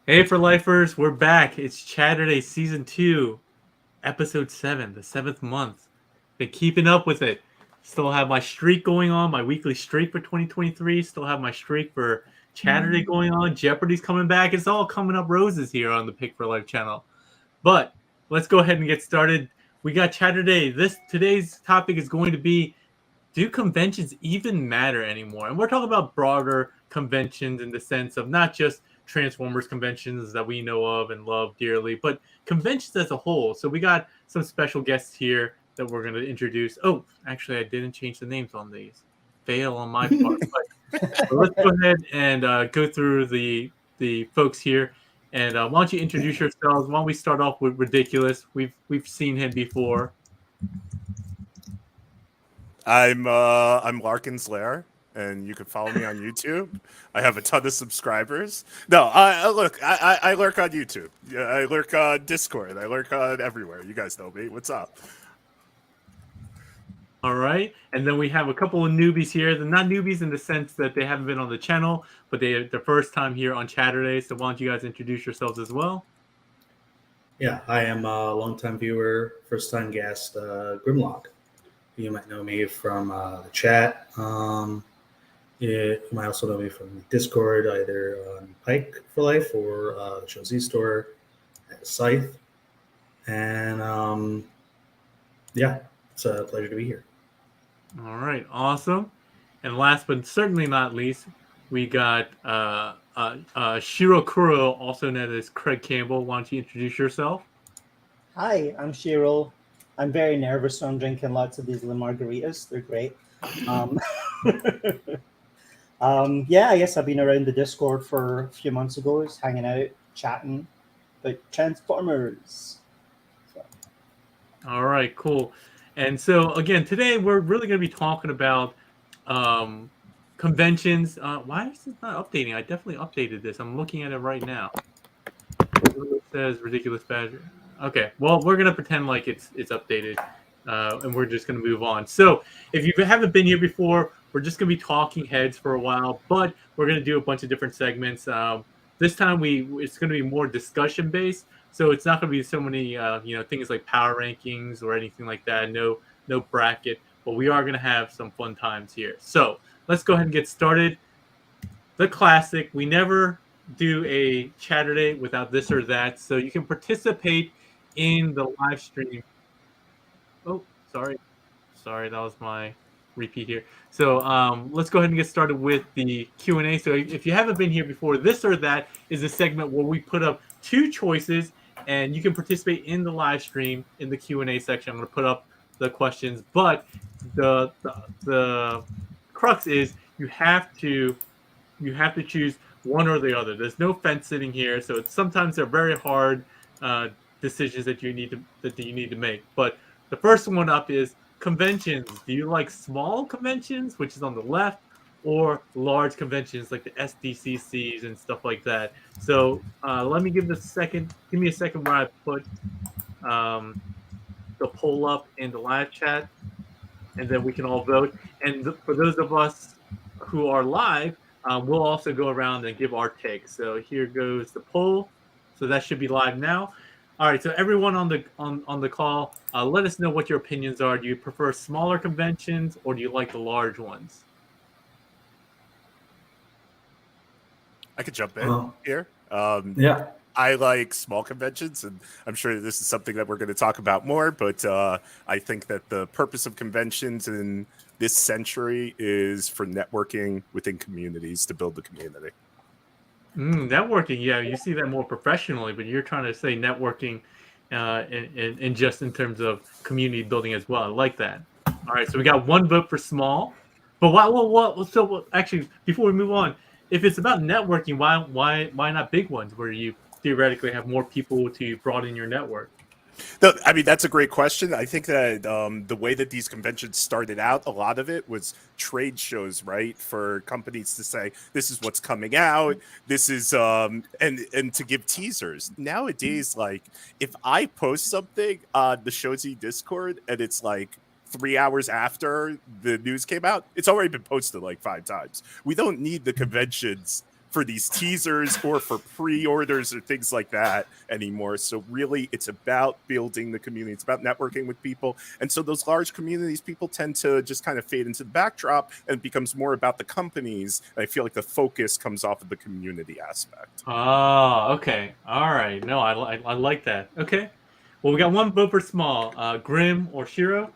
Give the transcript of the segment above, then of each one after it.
Hey, for lifers, we're back. It's Chatterday Season 2, Episode 7, the 7th month. Been keeping up with it. Still have my streak going on, my weekly streak for 2023. Still have my streak for Chatterday going on. Jeopardy's coming back. It's all coming up roses here on the Pick for Life channel. But let's go ahead and get started. We got Chatterday. Today's topic is going to be, do conventions even matter anymore? And we're talking about broader conventions in the sense of not just Transformers conventions that we know of and love dearly, but conventions as a whole. So we got some special guests here that we're going to introduce. Oh, actually, I didn't change the names on these. Fail on my part. But let's go ahead and go through the folks here. And why don't you introduce yourselves? Why don't we start off with Ridiculous? We've seen him before. I'm Larkin's Lair, and you can follow me on YouTube. I have a ton of subscribers. No, I lurk on YouTube. Yeah, I lurk on Discord. I lurk on everywhere. You guys know me. What's up? All right, and then we have a couple of newbies here. They're not newbies in the sense that they haven't been on the channel, but they're their first time here on Chatterday. So why don't you guys introduce yourselves as well? Yeah, I am a longtime viewer, first time guest, Grimlock. You might know me from the chat. You might also know me from Discord, either on Pike for Life or the show Z Store at Scythe. And yeah, it's a pleasure to be here. All right, awesome. And last but certainly not least, we got Shiro Kuro, also known as Craig Campbell. Why don't you introduce yourself? Hi, I'm Shiro. I'm very nervous, so I'm drinking lots of these little margaritas. They're great. Um, yeah, I guess I've been around the Discord for a few months ago, just hanging out, chatting about Transformers. So, All right, cool. And so again, today we're really going to be talking about conventions. Why is it not updating? I definitely updated this. I'm looking at it right now. It says ridiculous badger. Okay, well we're gonna pretend like it's updated, and we're just gonna move on. So if you haven't been here before, we're just gonna be talking heads for a while, but we're gonna do a bunch of different segments. This time it's gonna be more discussion based, so it's not gonna be so many things like power rankings or anything like that. No bracket, but we are gonna have some fun times here. So let's go ahead and get started. The classic. We never do a Chatterday without this or that. So you can participate in the live stream. Oh, sorry. Sorry, that was my repeat here. So let's go ahead and get started with the Q&A. So if you haven't been here before, this or that is a segment where we put up two choices and you can participate in the live stream in the Q&A section. I'm going to put up the questions, but the crux is you have to choose one or the other. There's no fence sitting here, so sometimes they're very hard decisions that you need to make. But the first one up is conventions. Do you like small conventions, which is on the left, or large conventions like the SDCCs and stuff like that? So let me give me a second where I put the poll up in the live chat, and then we can all vote. And for those of us who are live, we'll also go around and give our take. So here goes the poll. So that should be live now. All right. So everyone on the call, let us know what your opinions are. Do you prefer smaller conventions or do you like the large ones? I could jump in Well, here. yeah. I like small conventions, and I'm sure this is something that we're going to talk about more. But I think that the purpose of conventions in this century is for networking within communities to build the community. Networking, yeah, you see that more professionally, but you're trying to say networking in just in terms of community building as well. I like that. All right, so we got one vote for small, but actually, before we move on, if it's about networking, why not big ones where you theoretically have more people to broaden your network? No, I mean, that's a great question. I think that the way that these conventions started out, a lot of it was trade shows, right? For companies to say, this is what's coming out. This is, and to give teasers. Nowadays, like, if I post something on the Shozy Discord and it's like 3 hours after the news came out, it's already been posted like 5 times. We don't need the conventions for these teasers or for pre-orders or things like that anymore. So really, it's about building the community. It's about networking with people. And so those large communities, people tend to just kind of fade into the backdrop, and it becomes more about the companies. And I feel like the focus comes off of the community aspect. Oh, okay. All right. No, I like that. Okay. Well, we got one vote for small. Grim or Shiro?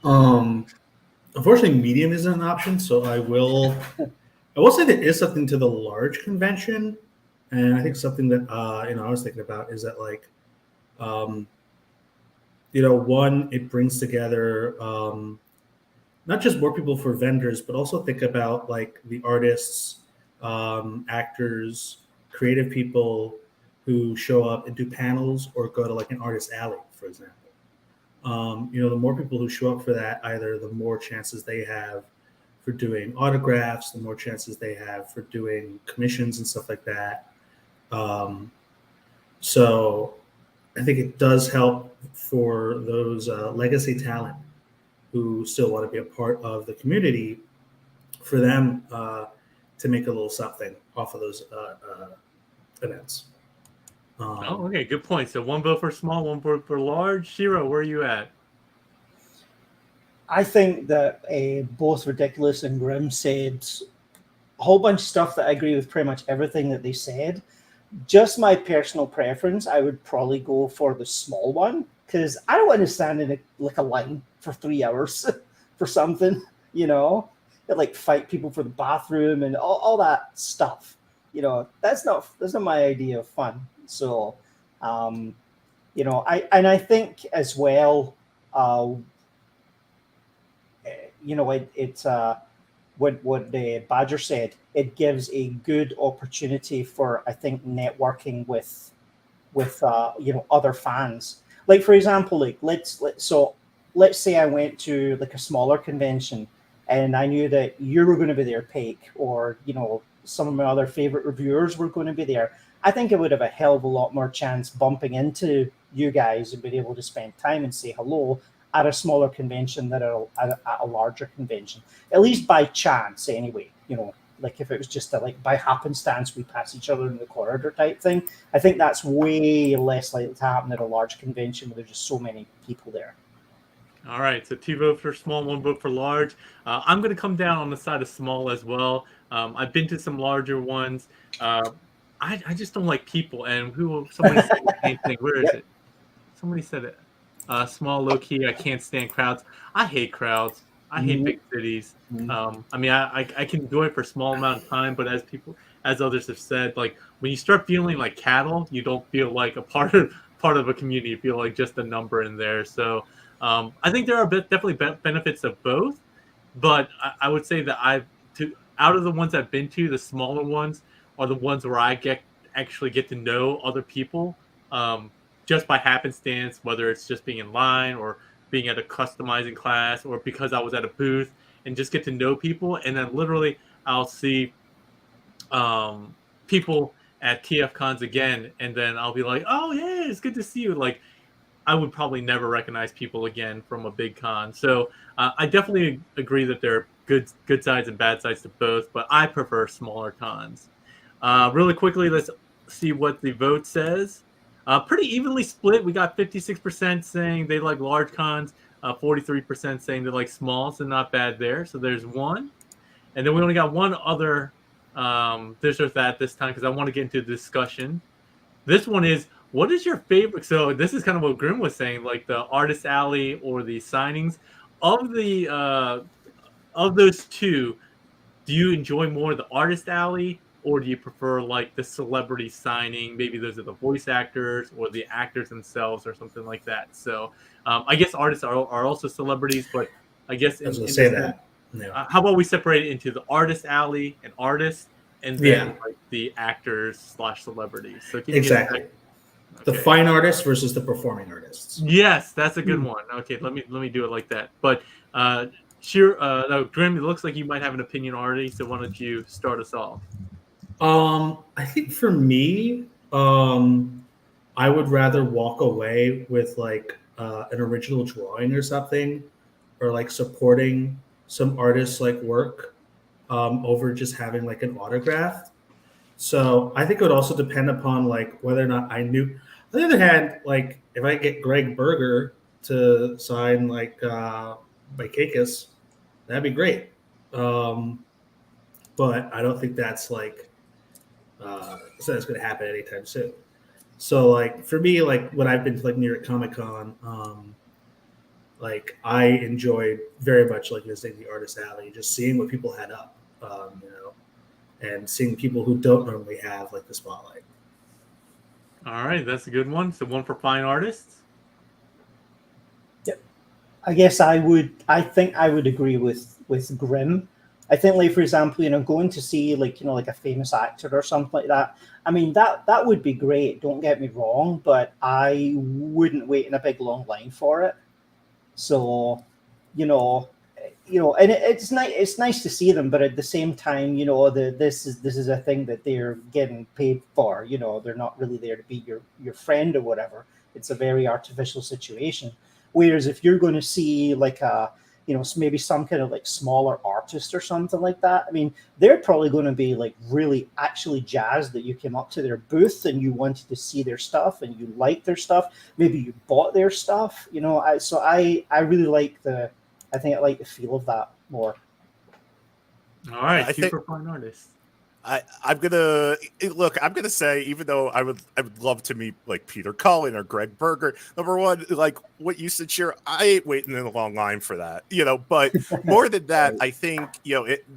Unfortunately, medium isn't an option, so I will say there is something to the large convention, and I think something that I was thinking about is that like, one, it brings together not just more people for vendors, but also think about like the artists, actors, creative people who show up and do panels or go to like an artist alley, for example. The more people who show up for that, either the more chances they have for doing autographs, the more chances they have for doing commissions and stuff like that. So I think it does help for those legacy talent who still want to be a part of the community, for them to make a little something off of those events. Oh, okay. Good point. So one vote for small, one vote for large. Shiro, where are you at? I think that both Ridiculous and Grim said a whole bunch of stuff that I agree with pretty much everything that they said. Just my personal preference, I would probably go for the small one, because I don't want to stand in a line for 3 hours for something, like fight people for the bathroom and all that stuff. That's not my idea of fun. So, I think as well, it's what the Badger said. It gives a good opportunity for, I think, networking with other fans. Like, for example, like let's say I went to like a smaller convention and I knew that you were going to be there, Paik, or some of my other favorite reviewers were going to be there. I think I would have a hell of a lot more chance bumping into you guys and being able to spend time and say hello at a smaller convention than at a larger convention, at least by chance anyway. Like if it was just by happenstance we pass each other in the corridor type thing, I think that's way less likely to happen at a large convention where there's just so many people there. All right, so 2 votes for small, 1 vote for large. I'm going to come down on the side of small as well. I've been to some larger ones. I just don't like people. And somebody said the same thing. Where is it? Somebody said it. Small, low key. I can't stand crowds. I hate crowds. I hate big cities. I can enjoy it for a small amount of time, but as others have said, like when you start feeling like cattle, you don't feel like a part of a community. You feel like just a number in there. So I think there are definitely benefits of both, but I would say that out of the ones I've been to, the smaller ones are the ones where I actually get to know other people. Just by happenstance, whether it's just being in line or being at a customizing class or because I was at a booth, and just get to know people. And then literally I'll see people at TF cons again, and then I'll be like, oh yeah, it's good to see you. Like I would probably never recognize people again from a big con. So I definitely agree that there are good sides and bad sides to both, but I prefer smaller cons. Really quickly, let's see what the vote says. Pretty evenly split. We got 56% saying they like large cons, 43% saying they like small, so not bad there. So there's one. And then we only got one other this or that this time because I want to get into the discussion. This one is, what is your favorite? So this is kind of what Grim was saying, like the artist alley or the signings. Of those two, do you enjoy more the artist alley, or do you prefer like the celebrity signing? Maybe those are the voice actors or the actors themselves or something like that. So I guess artists are also celebrities, but I guess I was going to say that. Yeah. How about we separate it into the artist alley and artists, and then like the actors / celebrities? So can you exactly. The fine artists versus the performing artists. Yes, that's a good one. Okay, let me do it like that. But Grim, it looks like you might have an opinion already. So why don't you start us off? I think for me, I would rather walk away with like an original drawing or something, or like supporting some artists like work over just having like an autograph. So I think it would also depend upon like whether or not I knew. On the other hand, like if I get Greg Berger to sign like by Kakis, that'd be great. But I don't think that's like so that's going to happen anytime soon. So like for me, like when I've been to like New York Comic Con, like I enjoyed very much like visiting the Artist Alley, just seeing what people had up, you know, and seeing people who don't normally have like the spotlight. All right, that's a good one. So one for fine artists. I guess I think I would agree with Grimm. I think, like for example, going to see like like a famous actor or something like that. I mean that would be great. Don't get me wrong, but I wouldn't wait in a big long line for it. So, you know, and it's nice. It's nice to see them, but at the same time, this is a thing that they're getting paid for. They're not really there to be your friend or whatever. It's a very artificial situation. Whereas if you're going to see like a maybe some kind of like smaller artist or something like that, I mean, they're probably going to be like really actually jazzed that you came up to their booth and you wanted to see their stuff and you liked their stuff. Maybe you bought their stuff. I really like I think I like the feel of that more. All right, I think for fine artists. I'm gonna say, even though I would love to meet like Peter Cullen or Greg Berger. Number one, like what you said, Cheer, I ain't waiting in a long line for that, But more than that, I think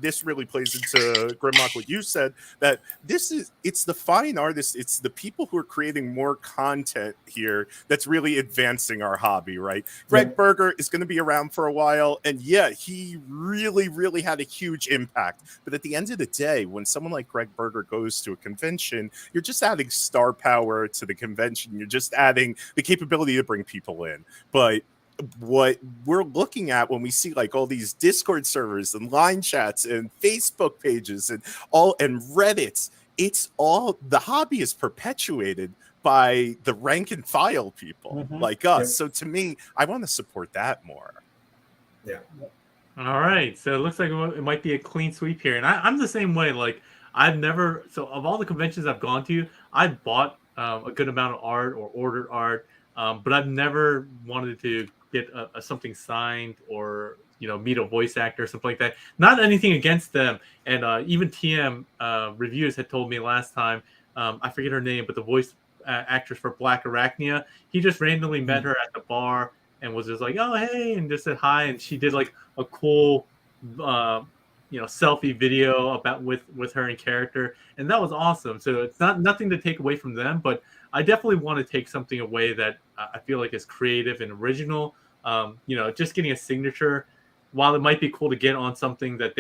this really plays into Grimlock what you said, that it's the fine artists, it's the people who are creating more content here that's really advancing our hobby, right? Greg Berger is going to be around for a while, and he really, really had a huge impact. But at the end of the day, when someone like Greg Berger goes to a convention, you're just adding star power to the convention. You're just adding the capability to bring people in. But what we're looking at when we see like all these Discord servers and line chats and Facebook pages and Reddits, it's all the hobby is perpetuated by the rank and file people like us. Yeah. So to me, I want to support that more. Yeah. All right, so it looks like it might be a clean sweep here, and I'm the same way. Like of all the conventions I've gone to, I've bought a good amount of art or ordered art, but I've never wanted to get something signed or meet a voice actor or something like that. Not anything against them, and even TM reviews had told me last time. I forget her name, but the voice actress for Black Arachnia, he just randomly met her at the bar and was just like, "Oh, hey," and just said hi, and she did like a cool selfie video about with her in character, and that was awesome. So it's nothing to take away from them, but I definitely want to take something away that I feel like is creative and original. Just getting a signature, while it might be cool to get on something that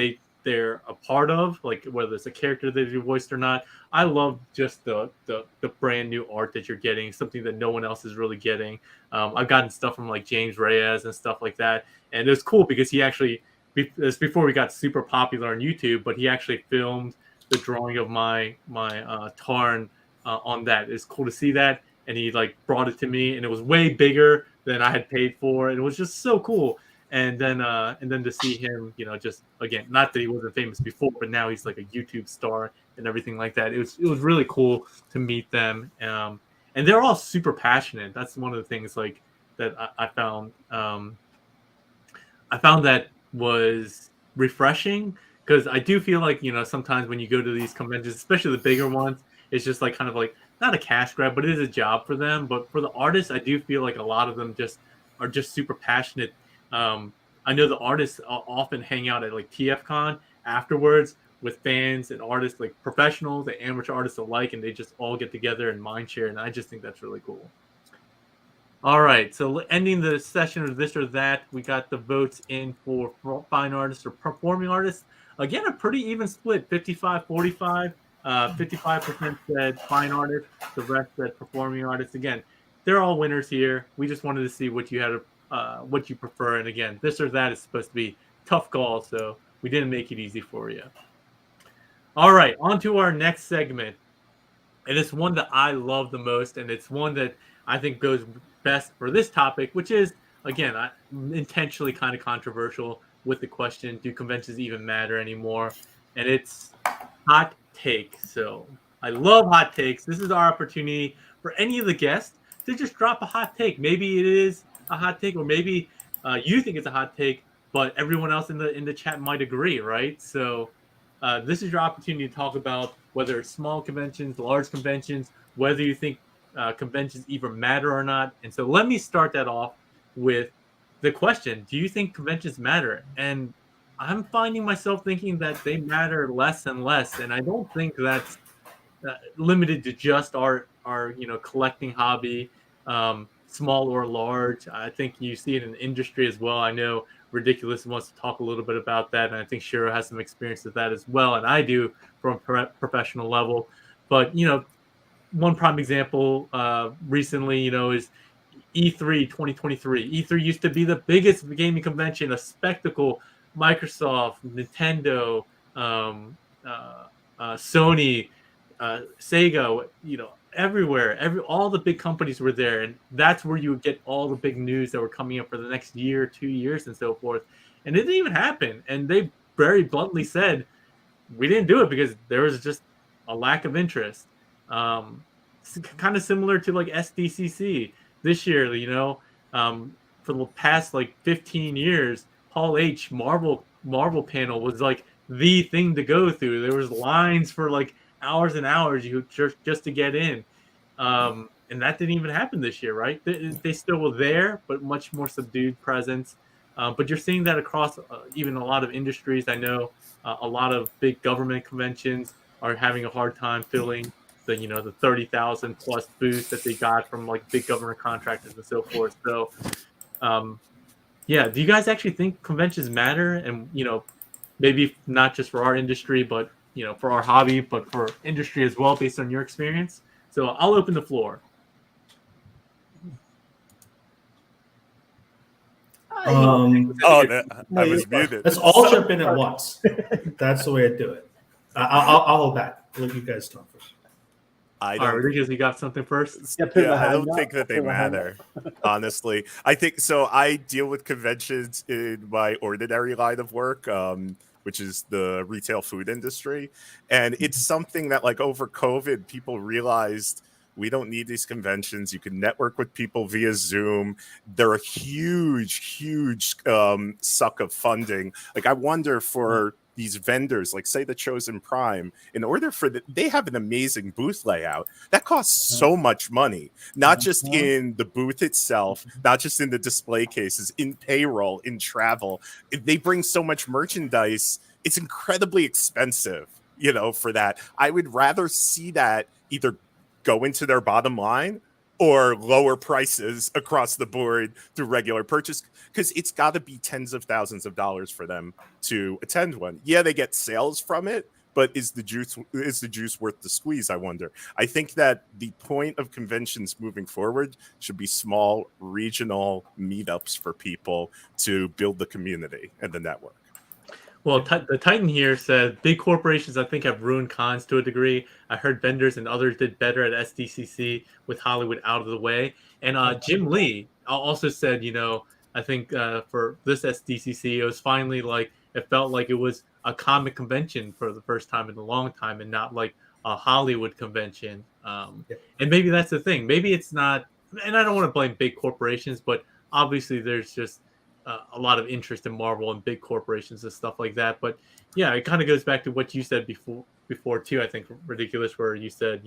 they're a part of, like whether it's a character that you voiced or not. I love just the brand new art that you're getting, something that no one else is really getting. I've gotten stuff from like James Reyes and stuff like that, and it was cool because he actually, this before we got super popular on YouTube, but he actually filmed the drawing of my Tarn on that. It's cool to see that, and he like brought it to me, and it was way bigger than I had paid for. It was just so cool. And then to see him, just again, not that he wasn't famous before, but now he's like a YouTube star and everything like that. It was really cool to meet them, and they're all super passionate. That's one of the things like that I found. I found that was refreshing because I do feel like sometimes when you go to these conventions, especially the bigger ones, it's just like kind of like not a cash grab, but it is a job for them. But for the artists, I do feel like a lot of them are just super passionate. I know the artists often hang out at like TFCon afterwards with fans and artists, like professionals and amateur artists alike, and they just all get together and mind share. And I just think that's really cool. All right, so ending the session of this or that, we got the votes in for fine artists or performing artists. Again, a pretty even split, 55-45. 55% said fine artists, the rest said performing artists. Again, they're all winners here. We just wanted to see what you had, what you prefer. And again, this or that is supposed to be tough call, so we didn't make it easy for you. All right, on to our next segment. And it's one that I love the most, and it's one that I think goes best for this topic, which is, again, intentionally kind of controversial with the question, do conventions even matter anymore? and it's hot take. So I love hot takes. This is our opportunity for any of the guests to just drop a hot take. Maybe it is a hot take, or maybe you think it's a hot take, but everyone else in the chat might agree, right? So this is your opportunity to talk about whether it's small conventions, large conventions, whether you think conventions even matter or not. And so let me start that off with the question: do you think conventions matter? And I'm finding myself thinking that they matter less and less, and I don't think that's limited to just our collecting hobby, small or large. I think you see it in the industry as well. I know Ridiculous wants to talk a little bit about that, and I think Shiro has some experience with that as well, and I do from a professional level. But one prime example recently, is E3 2023. E3 used to be the biggest gaming convention, a spectacle. Microsoft, Nintendo, Sony, Sega, everywhere. All the big companies were there, and that's where you would get all the big news that were coming up for the next year, 2 years, and so forth. And it didn't even happen. And they very bluntly said, we didn't do it because there was just a lack of interest. Kind of similar to like SDCC this year, for the past like 15 years, Hall H Marvel panel was like the thing to go through. There was lines for like hours and hours just to get in. And that didn't even happen this year, right? They still were there, but much more subdued presence. But you're seeing that across even a lot of industries. I know a lot of big government conventions are having a hard time filling the 30,000 plus booths that they got from like big government contractors and so forth. So, do you guys actually think conventions matter? And maybe not just for our industry, but for our hobby, but for industry as well, based on your experience. So I'll open the floor. I was muted. Let's all jump in at once. That's the way I do it. I'll hold back. Let you guys talk first. I don't. Ridiculous, you got something first? I don't think that they matter. Honestly, I think so. I deal with conventions in my ordinary line of work, which is the retail food industry, and it's something that, like, over COVID, people realized we don't need these conventions. You can network with people via Zoom. They're a huge suck of funding. Like, I wonder for these vendors, like say the Chosen Prime, in order for they have an amazing booth layout that costs so much money, not just in the booth itself, not just in the display cases, in payroll, in travel. They bring so much merchandise. It's incredibly expensive, for that. I would rather see that either go into their bottom line or lower prices across the board through regular purchase, because it's got to be tens of thousands of dollars for them to attend one. Yeah, they get sales from it, but is the juice worth the squeeze, I wonder? I think that the point of conventions moving forward should be small regional meetups for people to build the community and the network. Well, the Titan here said big corporations, I think, have ruined cons to a degree. I heard vendors and others did better at SDCC with Hollywood out of the way. And Jim Lee also said, I think for this SDCC, it was finally it felt like it was a comic convention for the first time in a long time and not like a Hollywood convention. And maybe that's the thing. Maybe it's not, and I don't want to blame big corporations, but obviously there's just a lot of interest in Marvel and big corporations and stuff like that. But yeah, it kind of goes back to what you said before too. I think Ridiculous, where you said,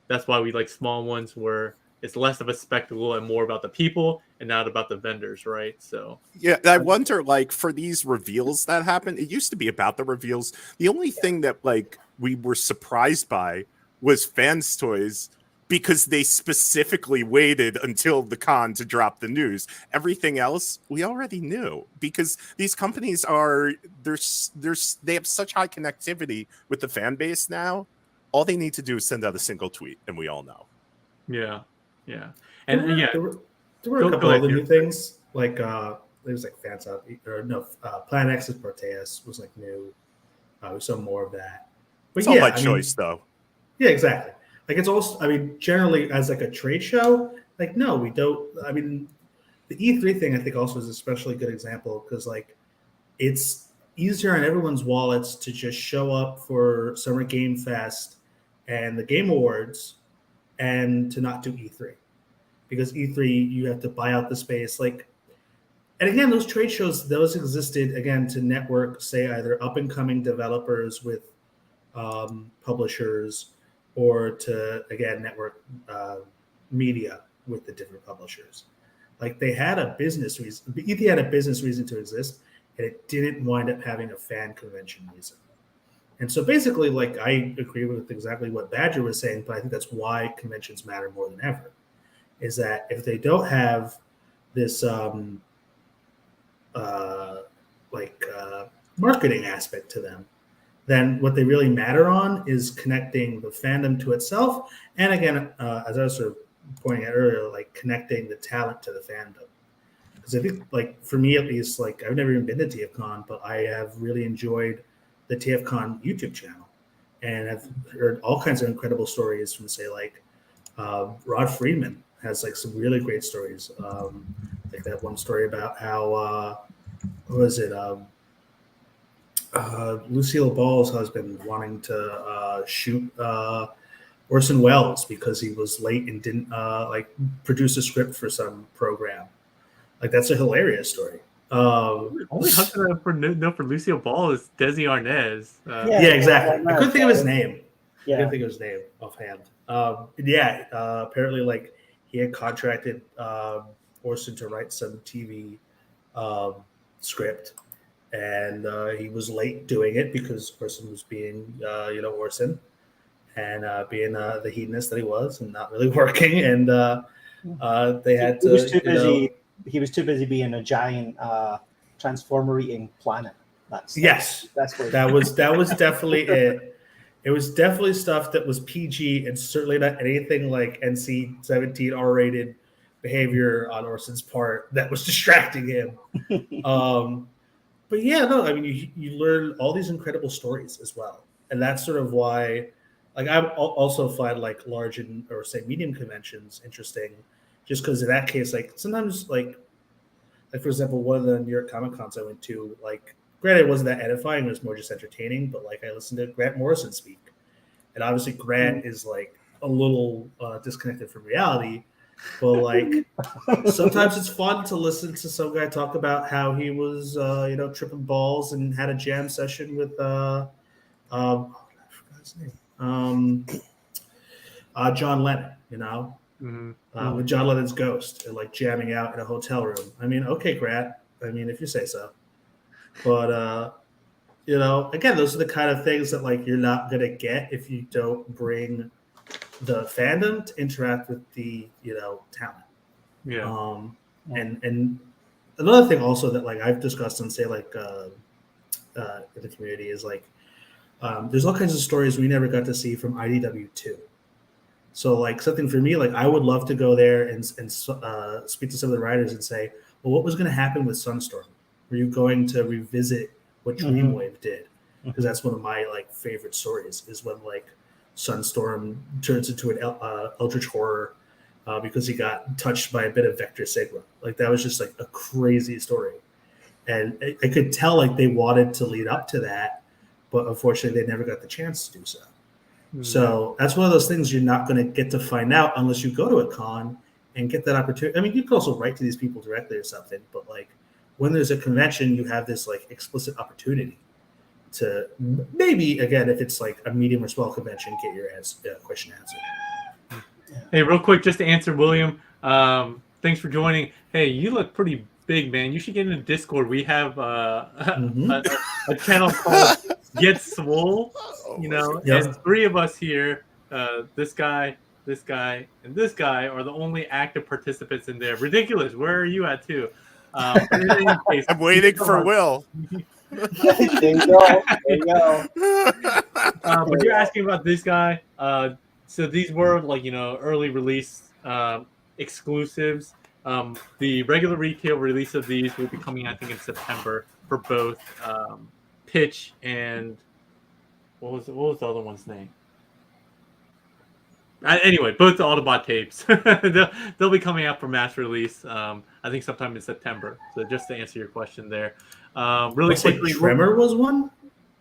that's why we like small ones where it's less of a spectacle and more about the people and not about the vendors, right? So yeah, I wonder, like, for these reveals that happen, it used to be about the reveals. The only thing that we were surprised by was Fans Toys, because they specifically waited until the con to drop the news. Everything else we already knew, because these companies they have such high connectivity with the fan base now. All they need to do is send out a single tweet, and we all know. Yeah. And there were a couple other new things, like there was like Fans Up, Plan X's Proteus was like new. We saw more of that. But it's all by choice, though. Yeah, exactly. Like, it's also, generally as like a trade show, like, no, we don't. The E3 thing, I think, also is an especially good example because, like, it's easier on everyone's wallets to just show up for Summer Game Fest and the Game Awards and to not do E3. Because E3, you have to buy out the space. Like, and again, those trade shows, those existed, again, to network, say, either up-and-coming developers with publishers or to, again, network media with the different publishers. Like, they had a business reason. E3 had a business reason to exist, and it didn't wind up having a fan convention reason. And so basically, like, I agree with exactly what Badger was saying, but I think that's why conventions matter more than ever, is that if they don't have this marketing aspect to them, then what they really matter on is connecting the fandom to itself. And again, as I was sort of pointing out earlier, like connecting the talent to the fandom. Because I think, like, for me at least, like, I've never even been to TFCon, but I have really enjoyed the TFCon YouTube channel. And I've heard all kinds of incredible stories from, say, like, Rod Friedman has, like, some really great stories. Like that one story about how, what was it? Lucille Ball's husband wanting to shoot Orson Welles because he was late and didn't produce a script for some program. Like, that's a hilarious story. Only husband I know for Lucille Ball is Desi Arnaz. Yeah, exactly. I couldn't think of his name. Yeah. I couldn't think of his name offhand. Apparently, like, he had contracted Orson to write some TV script, and he was late doing it because Orson was being, Orson, and being the hedonist that he was, and not really working. And they had to. He was too busy. He was too busy being a giant transformer eating planet. That's what that was definitely it. It was definitely stuff that was PG and certainly not anything like NC-17 R-rated behavior on Orson's part that was distracting him. But yeah, no, I mean, you learn all these incredible stories as well. And that's sort of why, like, I also find, like, large or say medium conventions interesting, just because in that case, like, sometimes, like for example, one of the New York Comic Cons I went to, like, granted, it wasn't that edifying, it was more just entertaining, but, like, I listened to Grant Morrison speak. And obviously Grant is, like, a little disconnected from reality, but, like, sometimes it's fun to listen to some guy talk about how he was, tripping balls and had a jam session with, I forgot his name, John Lennon, with John Lennon's ghost and, like, jamming out in a hotel room. I mean, okay, Grant. I mean, if you say so. But, again, those are the kind of things that, like, you're not going to get if you don't bring the fandom to interact with the, talent. Yeah. And another thing also that, like, I've discussed and say, like, in the community is, like, there's all kinds of stories we never got to see from IDW2. So, like, something for me, like, I would love to go there and speak to some of the writers and say, well, what was going to happen with Sunstorm? Were you going to revisit what Dreamwave did? Because that's one of my, like, favorite stories is when, like, Sunstorm turns into an eldritch horror because he got touched by a bit of Vector Sigma. Like, that was just, like, a crazy story. And I could tell, like, they wanted to lead up to that, but unfortunately they never got the chance to do so. So that's one of those things you're not going to get to find out unless you go to a con and get that opportunity. I mean, you can also write to these people directly or something, but, like, when there's a convention, you have this, like, explicit opportunity to maybe, again, if it's, like, a medium or small convention, get your question answered. Hey, real quick, just to answer William, thanks for joining. Hey, you look pretty big, man. You should get into Discord. We have a channel called Get Swole, and 3 of us here, this guy, and this guy are the only active participants in there. Ridiculous. Where are you at, too? I'm waiting for Will. There you go. But you're asking about this guy. So these were, like, early release exclusives. The regular retail release of these will be coming, I think, in September for both Pitch and what was the other one's name? Anyway, both the Autobot tapes. they'll be coming out for mass release. I think sometime in September. So just to answer your question there, really quickly, Tremor was one.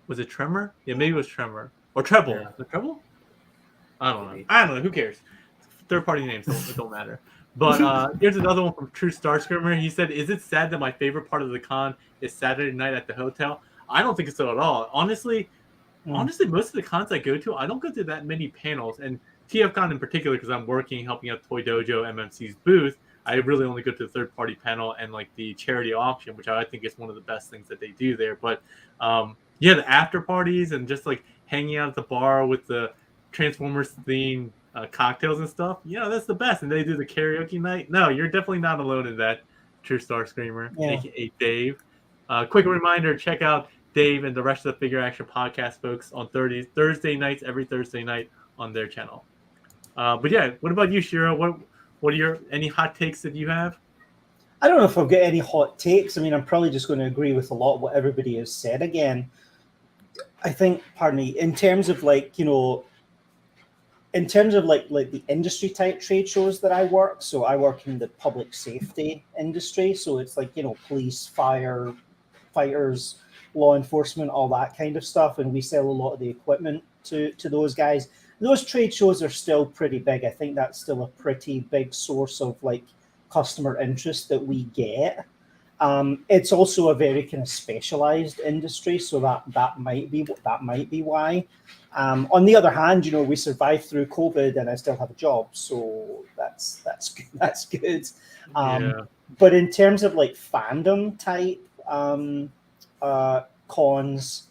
Was it Tremor? Yeah, maybe it was Tremor or Treble. Yeah. The Treble? I don't know. Maybe. I don't know. Who cares? Third party names don't matter. But here's another one from True Star Screamer. He said, "Is it sad that my favorite part of the con is Saturday night at the hotel?" I don't think so at all. Honestly, most of the cons I go to, I don't go to that many panels. And TFCon in particular, because I'm working, helping out Toy Dojo, MMC's booth, I really only go to the third party panel and like the charity auction, which I think is one of the best things that they do there. But yeah, the after parties and just like hanging out at the bar with the Transformers themed cocktails and stuff, that's the best. And they do the karaoke night. No, you're definitely not alone in that, True Star Screamer, aka Dave. Quick reminder, check out Dave and the rest of the Figure Action podcast folks on Thursday nights, every Thursday night on their channel. But yeah, what about you, Shiro? What are any hot takes that you have? I don't know if I've got any hot takes. I mean, I'm probably just going to agree with a lot of what everybody has said again. I think, pardon me, in terms of like the industry type trade shows that I work. So I work in the public safety industry. So it's like, police, fire, fighters, law enforcement, all that kind of stuff. And we sell a lot of the equipment to those guys. Those trade shows are still pretty big. I think that's still a pretty big source of like customer interest that we get. It's also a very kind of specialized industry, so that might be why. On the other hand, we survived through COVID, and I still have a job, so that's good. But in terms of like fandom type cons,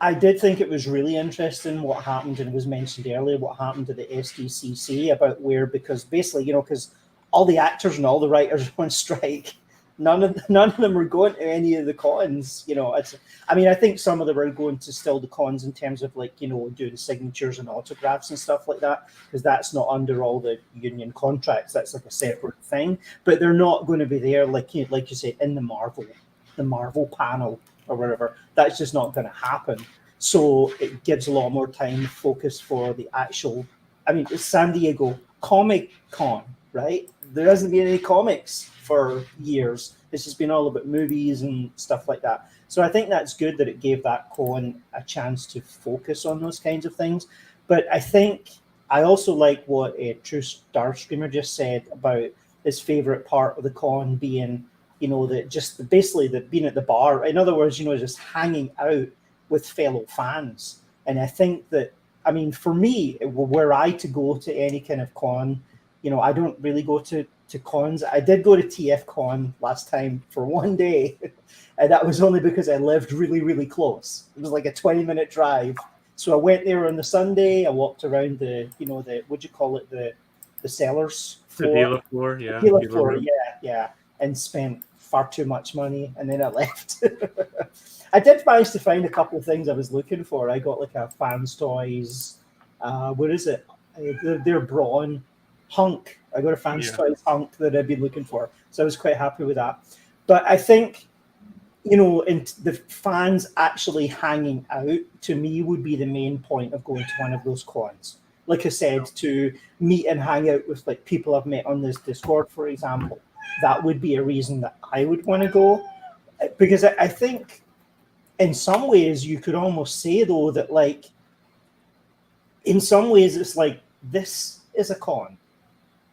I did think it was really interesting what happened, and it was mentioned earlier, what happened to the SDCC because basically, because all the actors and all the writers are on strike. None of them are going to any of the cons. I think some of them are going to still the cons in terms of like, doing signatures and autographs and stuff like that, because that's not under all the union contracts. That's like a separate thing. But they're not going to be there like you said in the Marvel panel or whatever. That's just not going to happen. So it gives a lot more time focus for the actual. It's San Diego Comic Con, right? There hasn't been any comics for years. It's just been all about movies and stuff like that. So I think that's good that it gave that con a chance to focus on those kinds of things. But I think I also like what True Star Screamer just said about his favorite part of the con being, basically being at the bar. In other words, just hanging out with fellow fans. And I think that, for me, were I to go to any kind of con, I don't really go to cons. I did go to TFCon last time for one day, and that was only because I lived really, really close. It was like a 20-minute drive. So I went there on the Sunday. I walked around the what'd you call it, the sellers floor. The dealer floor, yeah. Dealer floor, yeah, and spent far too much money, and then I left. I did manage to find a couple of things I was looking for. I got like a Fans Toys. What is it? They're Brawn Hunk. I got a Fans Toys Hunk that I'd been looking for. So I was quite happy with that. But I think, in the fans actually hanging out, to me, would be the main point of going to one of those cons. Like I said, to meet and hang out with like people I've met on this Discord, for example, that would be a reason that I would want to go. Because I think in some ways you could almost say, though, that like, in some ways it's like, this is a con.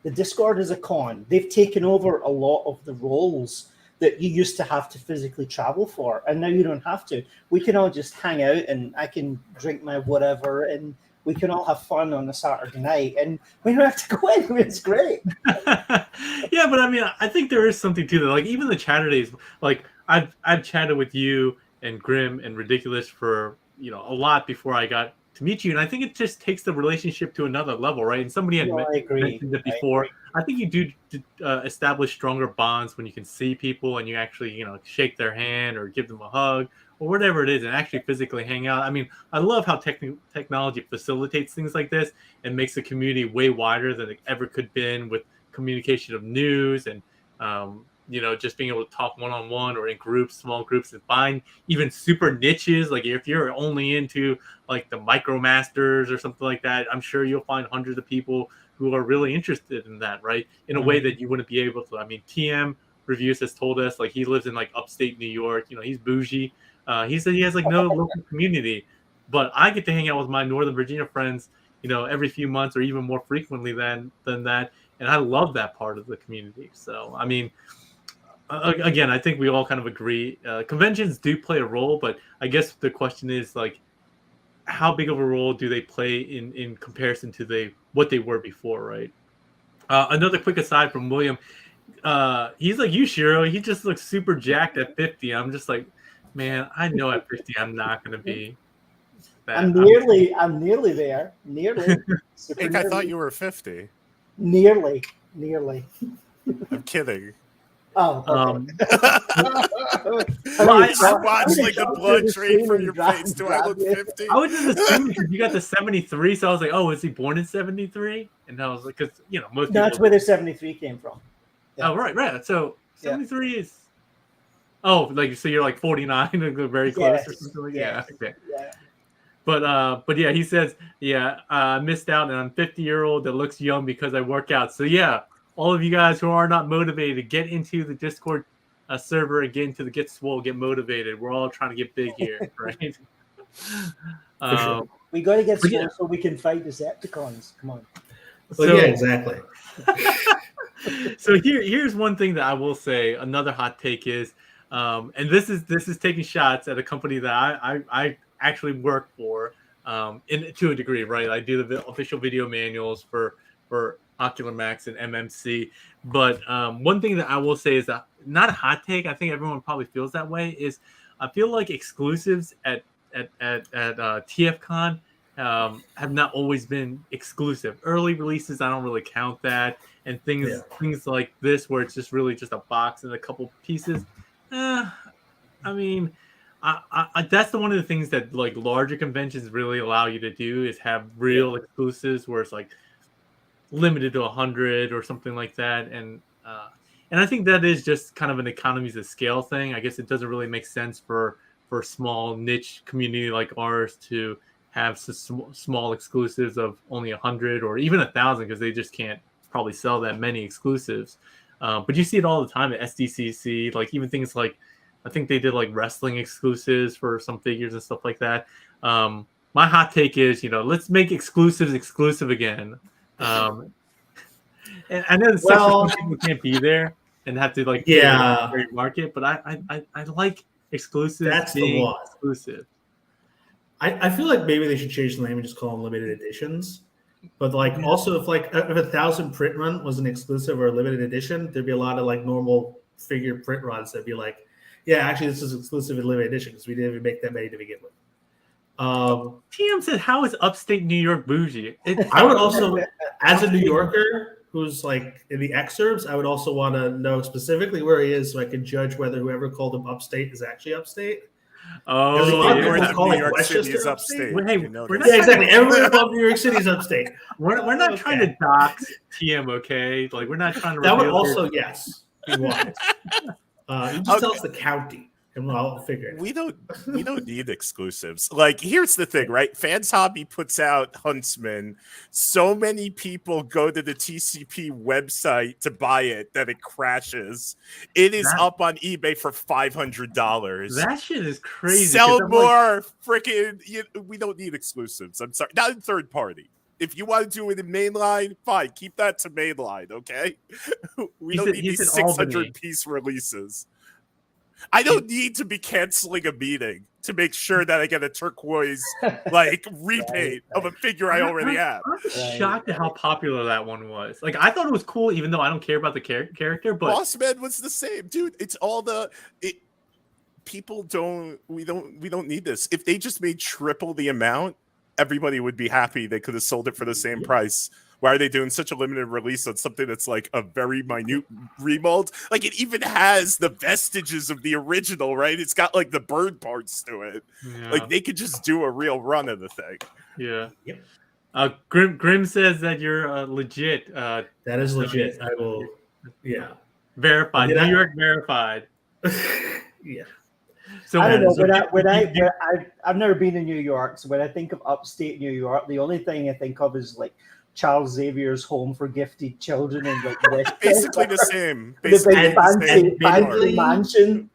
The Discord is a con. They've taken over a lot of the roles that you used to have to physically travel for, and now you don't have to. We can all just hang out, and I can drink my whatever, and we can all have fun on a Saturday night, and we don't have to go anywhere. It's great. Yeah, but I think there is something to that. Like even the Chatterdays, like I've chatted with you and Grim and Ridiculous for a lot before I got to meet you, and I think it just takes the relationship to another level, right? And somebody had mentioned it before. I think you do establish stronger bonds when you can see people and you actually, shake their hand or give them a hug or whatever it is, and actually physically hang out. I love how technology facilitates things like this and makes the community way wider than it ever could been with communication of news and just being able to talk one-on-one or in groups, small groups, and find even super niches. Like if you're only into like the MicroMasters or something like that, I'm sure you'll find hundreds of people who are really interested in that, right? In a way that you wouldn't be able to. I mean, TM Reviews has told us like he lives in like upstate New York. He's bougie. He said he has like no local community, but I get to hang out with my Northern Virginia friends, every few months or even more frequently than that. And I love that part of the community. So, I mean, again, I think we all kind of agree. Conventions do play a role, but I guess the question is like, how big of a role do they play in comparison to what they were before, right? Another quick aside from William, he's like you, Shiro. He just looks super jacked at 50. I'm just like, man, I know at 50 I'm not going to be that. I'm nearly there. Nearly. Hank, I thought you were 50. Nearly. I'm kidding. Oh, okay. I watched like the blood drain from your face. Do I look 50? I was just assuming because you got the 73, so I was like, oh, is he born in 73? And I was like, because most people. That's where the 73 came from. Yeah. Oh, right. So 73 is. Oh, like so you're like 49, very close or something like that. Yes. Yeah. Okay. Yeah. But yeah, he says, I missed out, and I'm 50-year-old that looks young because I work out. So yeah, all of you guys who are not motivated, get into the Discord server and get into the Get Swole, get motivated. We're all trying to get big here, right? Sure. We got to get swole so we can fight Decepticons. Come on. Well, yeah, exactly. So here's one thing that I will say. Another hot take is, and this is taking shots at a company that I actually work for, to a degree, right? I do the official video manuals for Ocular Max and MMC. But one thing that I will say is that not a hot take. I think everyone probably feels that way. Is I feel like exclusives at TFCon have not always been exclusive. Early releases, I don't really count that, and things like this where it's just really just a box and a couple pieces. I mean, that's one of the things that like larger conventions really allow you to do is have real exclusives where it's like limited to 100 or something like that, and I think that is just kind of an economies of scale thing. I guess it doesn't really make sense for a small niche community like ours to have small exclusives of only 100 or even 1,000 because they just can't probably sell that many exclusives. But you see it all the time at SDCC, like even things like I think they did like wrestling exclusives for some figures and stuff like that. My hot take is, let's make exclusives exclusive again. And I know some people can't be there and have to like market, but I like exclusive. That's being the one. Exclusive. I feel like maybe they should change the name and just call them limited editions. But like also if 1,000 print run was an exclusive or a limited edition, there'd be a lot of like normal figure print runs that'd be like, yeah, actually this is exclusive and limited edition because we didn't even make that many to begin with. TM said, "How is upstate New York bougie?" I would also, as a New Yorker who's like in the excerpts, I would also want to know specifically where he is so I can judge whether whoever called him upstate is actually upstate. Oh, New York City is upstate. Hey, exactly. Everyone above New York City is upstate. We're not trying to dox TM, okay? Like we're not trying to. That would also be wise. You just tell us the county. And I'll figure it. We don't need exclusives. Like, here's the thing, right? Fans Hobby puts out Huntsman. So many people go to the TCP website to buy it that it crashes. It is up on eBay for $500. That shit is crazy. Sell more freaking. We don't need exclusives. I'm sorry, not in third party. If you want to do it in mainline, fine. Keep that to mainline, okay? We don't need these 600-piece releases. I don't need to be canceling a meeting to make sure that I get a turquoise repaint of a figure I already have. I'm shocked at how popular that one was. Like I thought it was cool, even though I don't care about the character. But Bossman was the same, dude. It's all people don't. We don't need this. If they just made triple the amount, everybody would be happy. They could have sold it for the same price. Why are they doing such a limited release on something that's like a very minute remold? Like it even has the vestiges of the original, right? It's got like the bird parts to it. Yeah. Like they could just do a real run of the thing. Yeah. Yep. Grim says that you're legit. That is legit. I will. Yeah. Verified. Did New I- York verified. Yeah. So I don't know. so I've never been in New York, so when I think of upstate New York, the only thing I think of is like Charles Xavier's Home for Gifted Children and like Basically the same. the Basically big the fancy, same. Admittedly- mansion.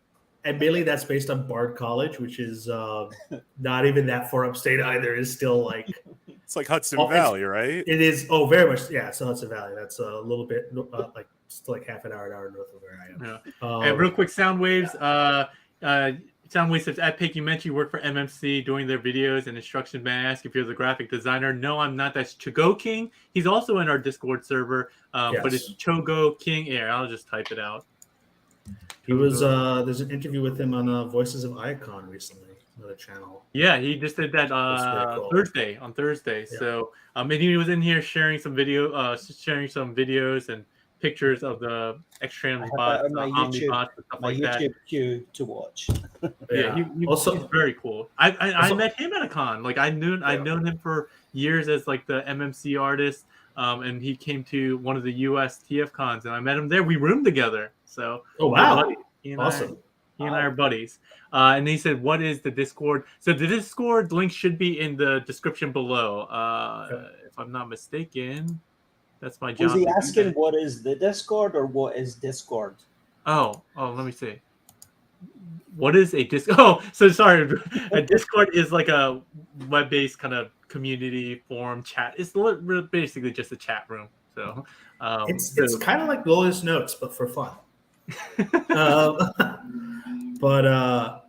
Admittedly, that's based on Bard College, which is not even that far upstate either. Is still like It's like Hudson Oh, it's- Valley, right? it is. Oh, very much. Yeah, so Hudson Valley. That's a little bit like still like half an hour north of where I am. Yeah. And real quick, sound waves. Sound waves says at Pick, you mentioned you work for MMC doing their videos and instruction man ask if you're the graphic designer. No, I'm not. That's Chogo King. He's also in our Discord server, but it's Chogo King. Yeah, I'll just type it out. He was. There's an interview with him on Voices of Icon recently, another channel. Yeah, he just did that That's pretty cool. on Thursday. Yeah. So and he was in here sharing some videos and pictures of the X-Trans bots, my Omni YouTube- bots, and stuff My like that. YouTube queue to watch. Yeah, Also- he's very cool. I also- met him at a con. Like I'd known him for years as like the MMC artist. And he came to one of the US TF cons, and I met him there. We roomed together. So Oh wow! we're buddies. He and Awesome. he and I are buddies. And he said, "What is the Discord?" So the Discord link should be in the description below. If I'm not mistaken, that's my job. Was he to do asking that. what is the Discord or what is Discord? Oh, let me see. What is a Discord? Oh, so sorry. A Discord is like a web-based kind of community forum chat. It's basically just a chat room. So It's kind of like Lotus Notes, but for fun. But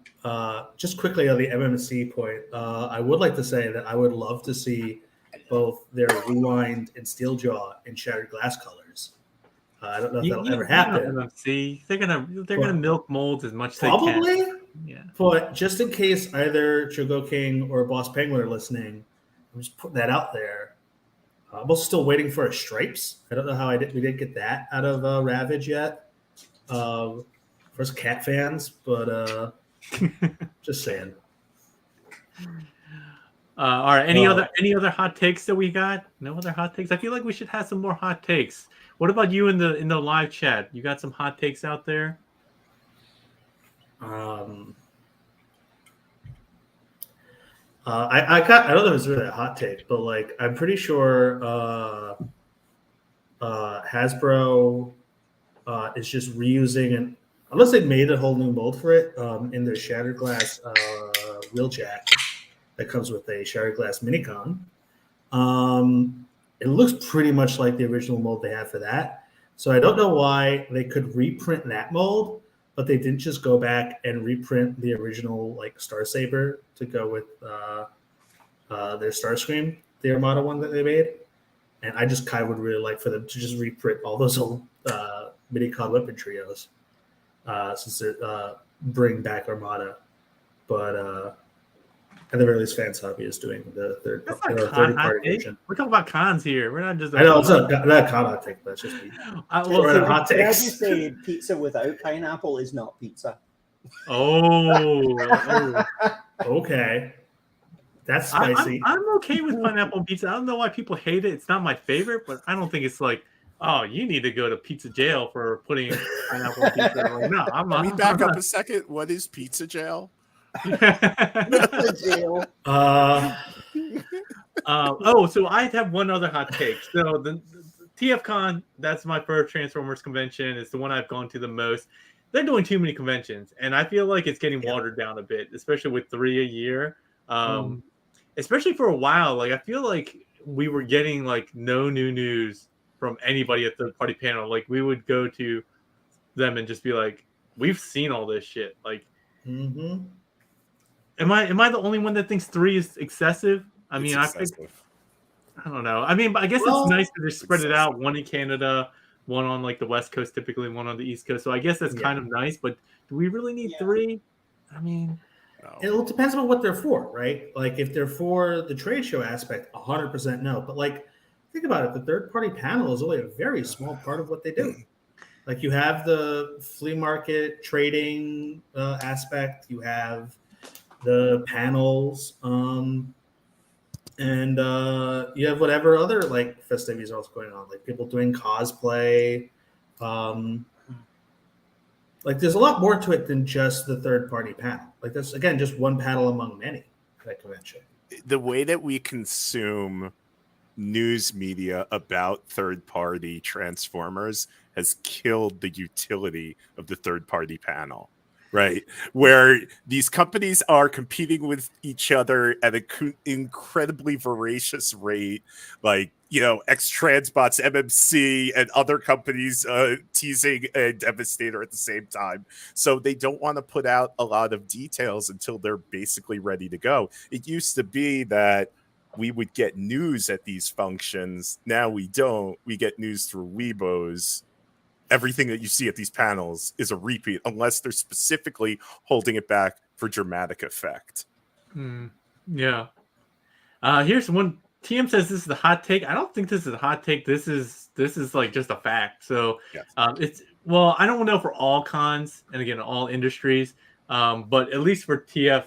just quickly on the MMC point, I would like to say that I would love to see both their Rewind and Steeljaw in Shattered Glass colors. I don't know if that'll ever happen. MMC, they're gonna milk molds as much as they Probably, can. Yeah. but just in case either Chogo King or Boss Penguin are listening, I'm just putting that out there. I'm also still waiting for a Stripes. I don't know how we didn't get that out of Ravage yet. First cat fans, but just saying. All right. Any other hot takes that we got? No other hot takes. I feel like we should have some more hot takes. What about you in the live chat? You got some hot takes out there? I don't know if it's really a hot take, but like I'm pretty sure Hasbro is just reusing and unless they made a whole new mold for it in their Shattered Glass wheeljack that comes with a Shattered Glass Minicon. It looks pretty much like the original mold they had for that. So I don't know why they could reprint that mold, but they didn't just go back and reprint the original like Star Saber to go with their Starscream, the Armada one that they made. And I just kind of would really like for them to just reprint all those old Minicon weapon trios since they're bring back Armada. But at the very least, Fans Hobby is doing the third party version. We're talking about cons here. We're not just. I know it's not a con hot take, but it's just me. Hot Can I takes. just say pizza without pineapple is not pizza? Oh. Okay. That's spicy. I'm okay with pineapple pizza. I don't know why people hate it. It's not my favorite, but I don't think it's like, oh, you need to go to pizza jail for putting pineapple pizza. Like, no, I'm not. Can we back up a second? What is pizza jail? Jail. So I have one other hot take. So the TFCon, that's my first Transformers convention. It's the one I've gone to the most. They're doing too many conventions, and I feel like it's getting watered down a bit, especially with 3 a year. Especially for a while, like I feel like we were getting like no new news from anybody at the party panel. Like we would go to them and just be like, "We've seen all this shit." Like, am I the only one that thinks 3 is excessive? I mean, I don't know. I mean, I guess it's nice to just spread it out. One in Canada, one on like the West Coast, typically one on the East Coast. So I guess that's kind of nice. But do we really need 3? I mean. It depends on what they're for, right? Like if they're for the trade show aspect, 100% no. But like, think about it. The third-party panel is only a very small part of what they do. Like you have the flea market trading aspect, you have the panels, and you have whatever other like festivities are also going on, like people doing cosplay. Like, there's a lot more to it than just the third-party panel. Like, that's, again, just one panel among many at that convention. The way that we consume news media about third-party Transformers has killed the utility of the third-party panel, right? Where these companies are competing with each other at an incredibly voracious rate, like, you know, X-Transbots, MMC, and other companies teasing and Devastator at the same time. So they don't want to put out a lot of details until they're basically ready to go. It used to be that we would get news at these functions. Now we don't. We get news through Weebos. Everything that you see at these panels is a repeat, unless they're specifically holding it back for dramatic effect. Yeah. Here's one. TM says this is a hot take. I don't think this is a hot take. This is like just a fact. So Yes. it's, well, I don't know for all cons and again all industries, but at least for TF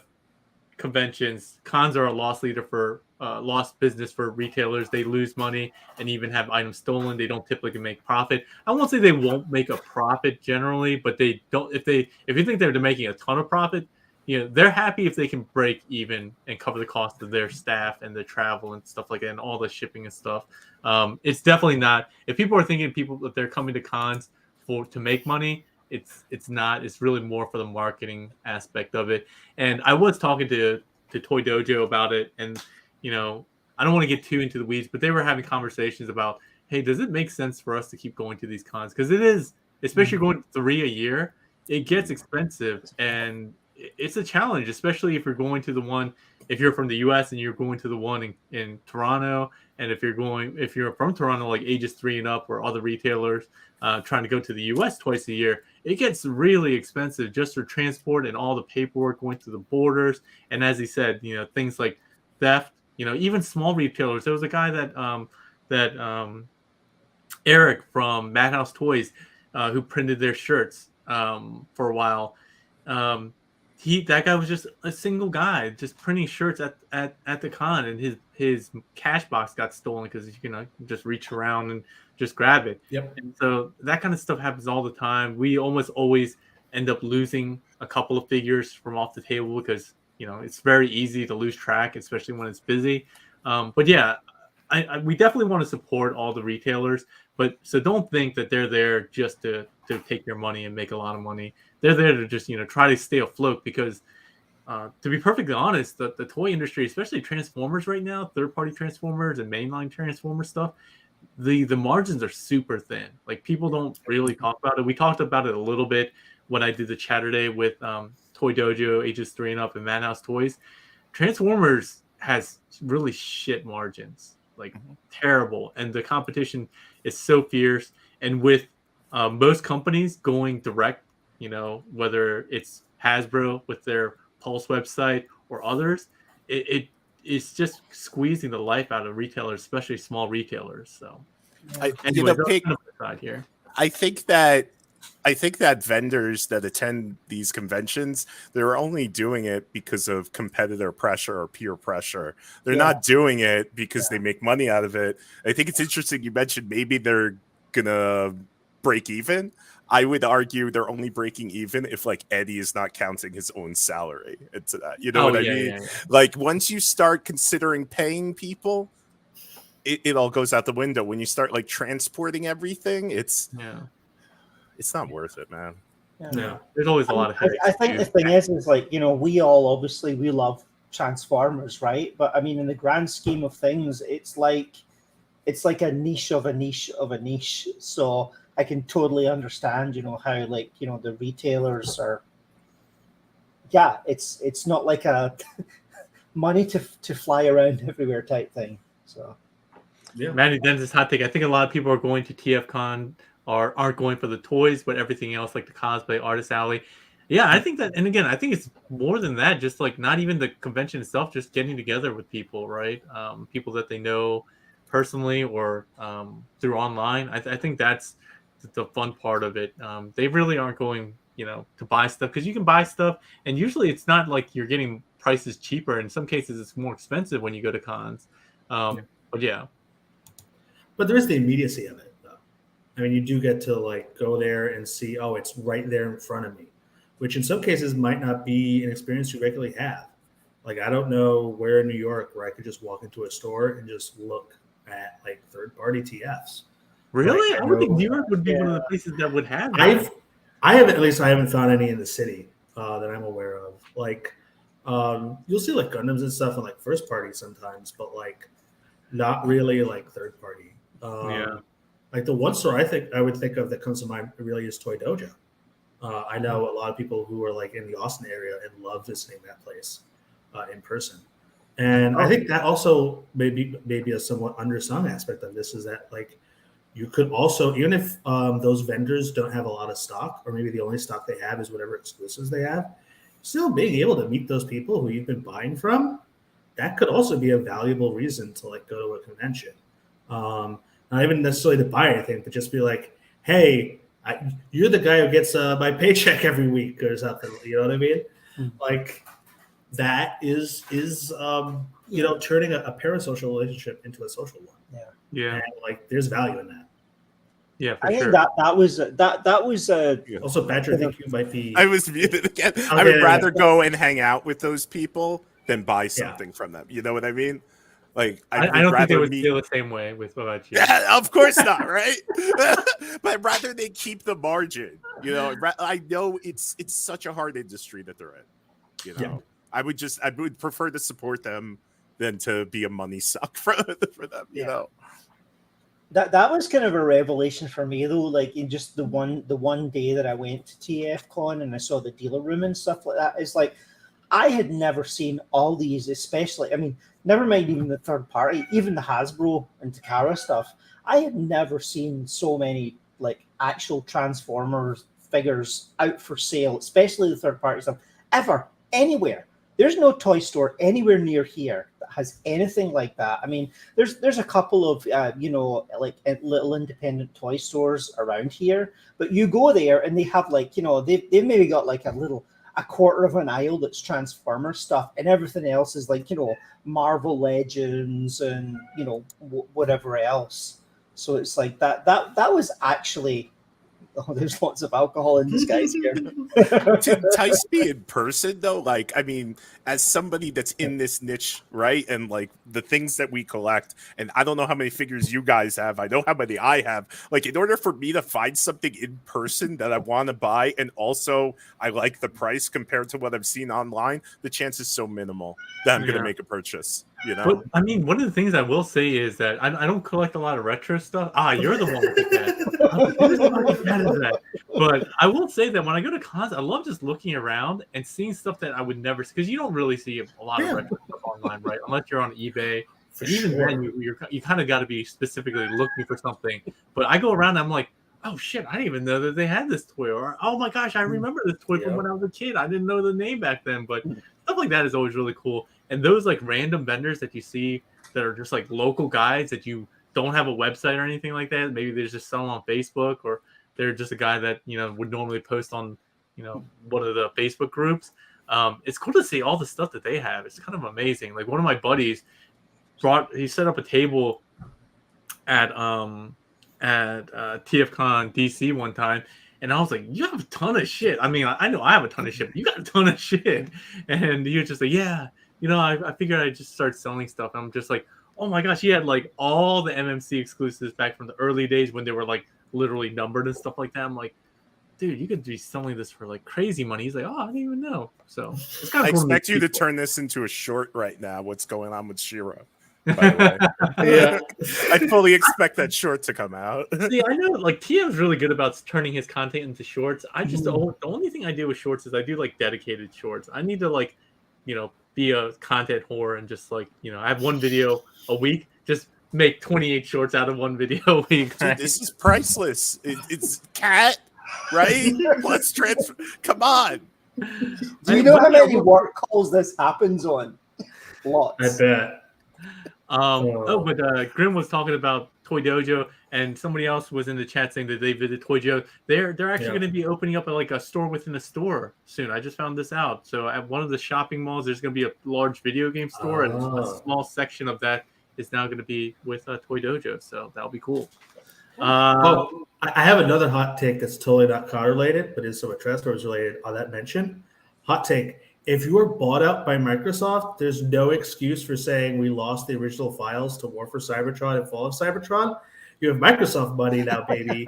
conventions, cons are a loss leader for lost business for retailers. They lose money and even have items stolen. They don't typically make profit. I won't say they won't make a profit generally, but they don't. If you think they're making a ton of profit, you know, they're happy if they can break even and cover the cost of their staff and the travel and stuff like that and all the shipping and stuff. It's definitely not. If people are thinking that they're coming to cons to make money, it's not. It's really more for the marketing aspect of it. And I was talking to Toy Dojo about it, and you know, I don't want to get too into the weeds, but they were having conversations about, hey, does it make sense for us to keep going to these cons? Because it is, especially going 3 a year, it gets expensive and it's a challenge, especially if you're going to the one, if you're from the US and you're going to the one in Toronto, and if you're from Toronto, like ages 3 and up or other retailers trying to go to the US twice a year, it gets really expensive just for transport and all the paperwork going through the borders. And as he said, you know, things like theft, you know, even small retailers. There was a guy that Eric from Madhaus Toys who printed their shirts for a while. That guy was just a single guy just printing shirts at the con, and his cash box got stolen because you can just reach around and just grab it. Yep. And so that kind of stuff happens all the time. We almost always end up losing a couple of figures from off the table because, you know, it's very easy to lose track, especially when it's busy. But yeah, we definitely want to support all the retailers, but so don't think that they're there just to take your money and make a lot of money. They're there to just, you know, try to stay afloat because to be perfectly honest, the toy industry, especially Transformers right now, third-party Transformers and mainline Transformer stuff, the margins are super thin. Like, people don't really talk about it. We talked about it a little bit when I did the Chatterday with Toy Dojo, ages 3 and up, and Madhouse Toys. Transformers has really shit margins, like terrible, and the competition is so fierce. And with most companies going direct, you know, whether it's Hasbro with their Pulse website or others, it's just squeezing the life out of retailers, especially small retailers. So, anyway, side here. I think that vendors that attend these conventions, they're only doing it because of competitor pressure or peer pressure. They're not doing it because they make money out of it. I think it's interesting you mentioned maybe they're gonna break even. I would argue they're only breaking even if, like, Eddie is not counting his own salary into that. You know what I mean? Yeah. Like, once you start considering paying people, it all goes out the window. When you start, like, transporting everything, it's not worth it, man. No, there's always a lot of headaches. I think the thing is like, you know, we love Transformers, right? But I mean, in the grand scheme of things, it's like a niche of a niche of a niche. So I can totally understand, you know, how, like, you know, the retailers are. Yeah, it's not like a money to fly around everywhere type thing. So, yeah, Manny Dennis' hot take. I think a lot of people are going to TFCon or aren't going for the toys, but everything else, like the cosplay, artist alley. Yeah, I think that, and again, I think it's more than that. Just like not even the convention itself, just getting together with people, right? People that they know personally or through online. I think that's the fun part of it. They really aren't going, you know, to buy stuff because you can buy stuff, and usually it's not like you're getting prices cheaper. In some cases, it's more expensive when you go to cons. But yeah. But there is the immediacy of it, though. I mean, you do get to like go there and see, oh, it's right there in front of me, which in some cases might not be an experience you regularly have. Like, I don't know where in New York where I could just walk into a store and just look at like third-party TFs. Really? Like, I would think know, New York would be one of the yeah. places that would have that. I haven't found any in the city that I'm aware of. Like, you'll see like Gundams and stuff on like first party sometimes, but like not really like third party. Yeah. Like the one store I would think of that comes to mind really is Toy Dojo. I know a lot of people who are like in the Austin area and love visiting that place in person. And I think that also maybe a somewhat undersung aspect of this is that like you could also, even if those vendors don't have a lot of stock, or maybe the only stock they have is whatever exclusives they have, still being able to meet those people who you've been buying from, that could also be a valuable reason to like go to a convention. Not even necessarily to buy anything, but just be like, hey, you're the guy who gets my paycheck every week or something. You know what I mean? Like that is turning a parasocial relationship into a social one. Yeah. And like there's value in that. Yeah, for I think sure. that was Also, Badger, I think you might be. I was muted again. Okay, I would rather go and hang out with those people than buy Yeah. something from them. You know what I mean? Like I don't think they would feel the same way with what about you. Yeah, of course not, right? But I'd rather they keep the margin. You know, I know it's such a hard industry that they're in. You know, Yeah. I would prefer to support them than to be a money suck for them. You know. That was kind of a revelation for me though, like in just the one day that I went to TFCon and I saw the dealer room and stuff like that. It's like I had never seen all these, especially, I mean, never mind even the third party, even the Hasbro and Takara stuff. I had never seen so many like actual Transformers figures out for sale, especially the third party stuff, ever, anywhere. There's no toy store anywhere near here that has anything like that. I mean, there's a couple of like little independent toy stores around here, but you go there and they have like they've maybe got like a quarter of an aisle that's Transformer stuff, and everything else is like Marvel Legends and whatever else. So it's like that was actually. Oh, there's lots of alcohol in this guy's here. To entice me in person, though, like, I mean, as somebody that's in this niche, right, and like the things that we collect, and I don't know how many figures you guys have, I know how many I have. Like, in order for me to find something in person that I want to buy, and also I like the price compared to what I've seen online, the chance is so minimal that I'm going to make a purchase. But I mean, one of the things I will say is that I don't collect a lot of retro stuff. You're the one with that. But I will say that when I go to cons, I love just looking around and seeing stuff that I would never see, because you don't really see a lot of retro stuff online, right? Unless you're on eBay. But even then, you kind of got to be specifically looking for something. But I go around, and I'm like, oh shit, I didn't even know that they had this toy. Or oh my gosh, I remember this toy from when I was a kid. I didn't know the name back then. But stuff like that is always really cool. And those like random vendors that you see that are just like local guys that you don't have a website or anything like that. Maybe they're just selling on Facebook, or they're just a guy that would normally post on one of the Facebook groups. It's cool to see all the stuff that they have. It's kind of amazing. Like one of my buddies he set up a table at TFCon DC one time. And I was like, you have a ton of shit. I mean, I know I have a ton of shit, but you got a ton of shit. And he was just like, yeah, I figured I'd just start selling stuff. And I'm just like, oh my gosh, he had like all the MMC exclusives back from the early days when they were like literally numbered and stuff like that. I'm like, dude, you could be selling this for like crazy money. He's like, oh, I didn't even know. So it's kind of cool. I expect you to turn this into a short right now. What's going on with Shira? By the way. Yeah, I fully expect that short to come out. See, I know like TM's really good about turning his content into shorts. I just the only thing I do with shorts is I do like dedicated shorts. I need to like, be a content whore and just like, I have one video a week. Just make 28 shorts out of one video a week. Dude, this is priceless. It's cat, right? Let's transfer. Come on. Do you know how many work calls this happens on? Lots. I bet. But Grim was talking about Toy Dojo, and somebody else was in the chat saying that they visit Toy Dojo. They're actually going to be opening up like a store within a store soon. I just found this out. So at one of the shopping malls, there's going to be a large video game store, and a small section of that is now going to be with Toy Dojo. So that'll be cool. I I have another hot take that's totally not car related, but is somewhat Trustworthy related on that mention. Hot take. If you were bought out by Microsoft, there's no excuse for saying we lost the original files to War for Cybertron and Fall of Cybertron. You have Microsoft money now, baby.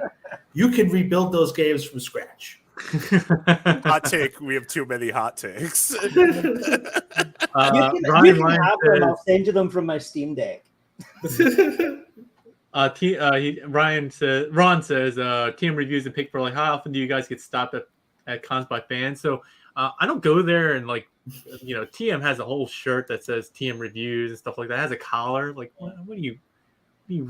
You can rebuild those games from scratch. Hot take. We have too many hot takes. You can Ryan have them. says, I'll send you them from my Steam Deck. Ron says, TM reviews and pick for like, how often do you guys get stopped at cons by fans? So I don't go there and like, TM has a whole shirt that says TM reviews and stuff like that. It has a collar. Like, what do you?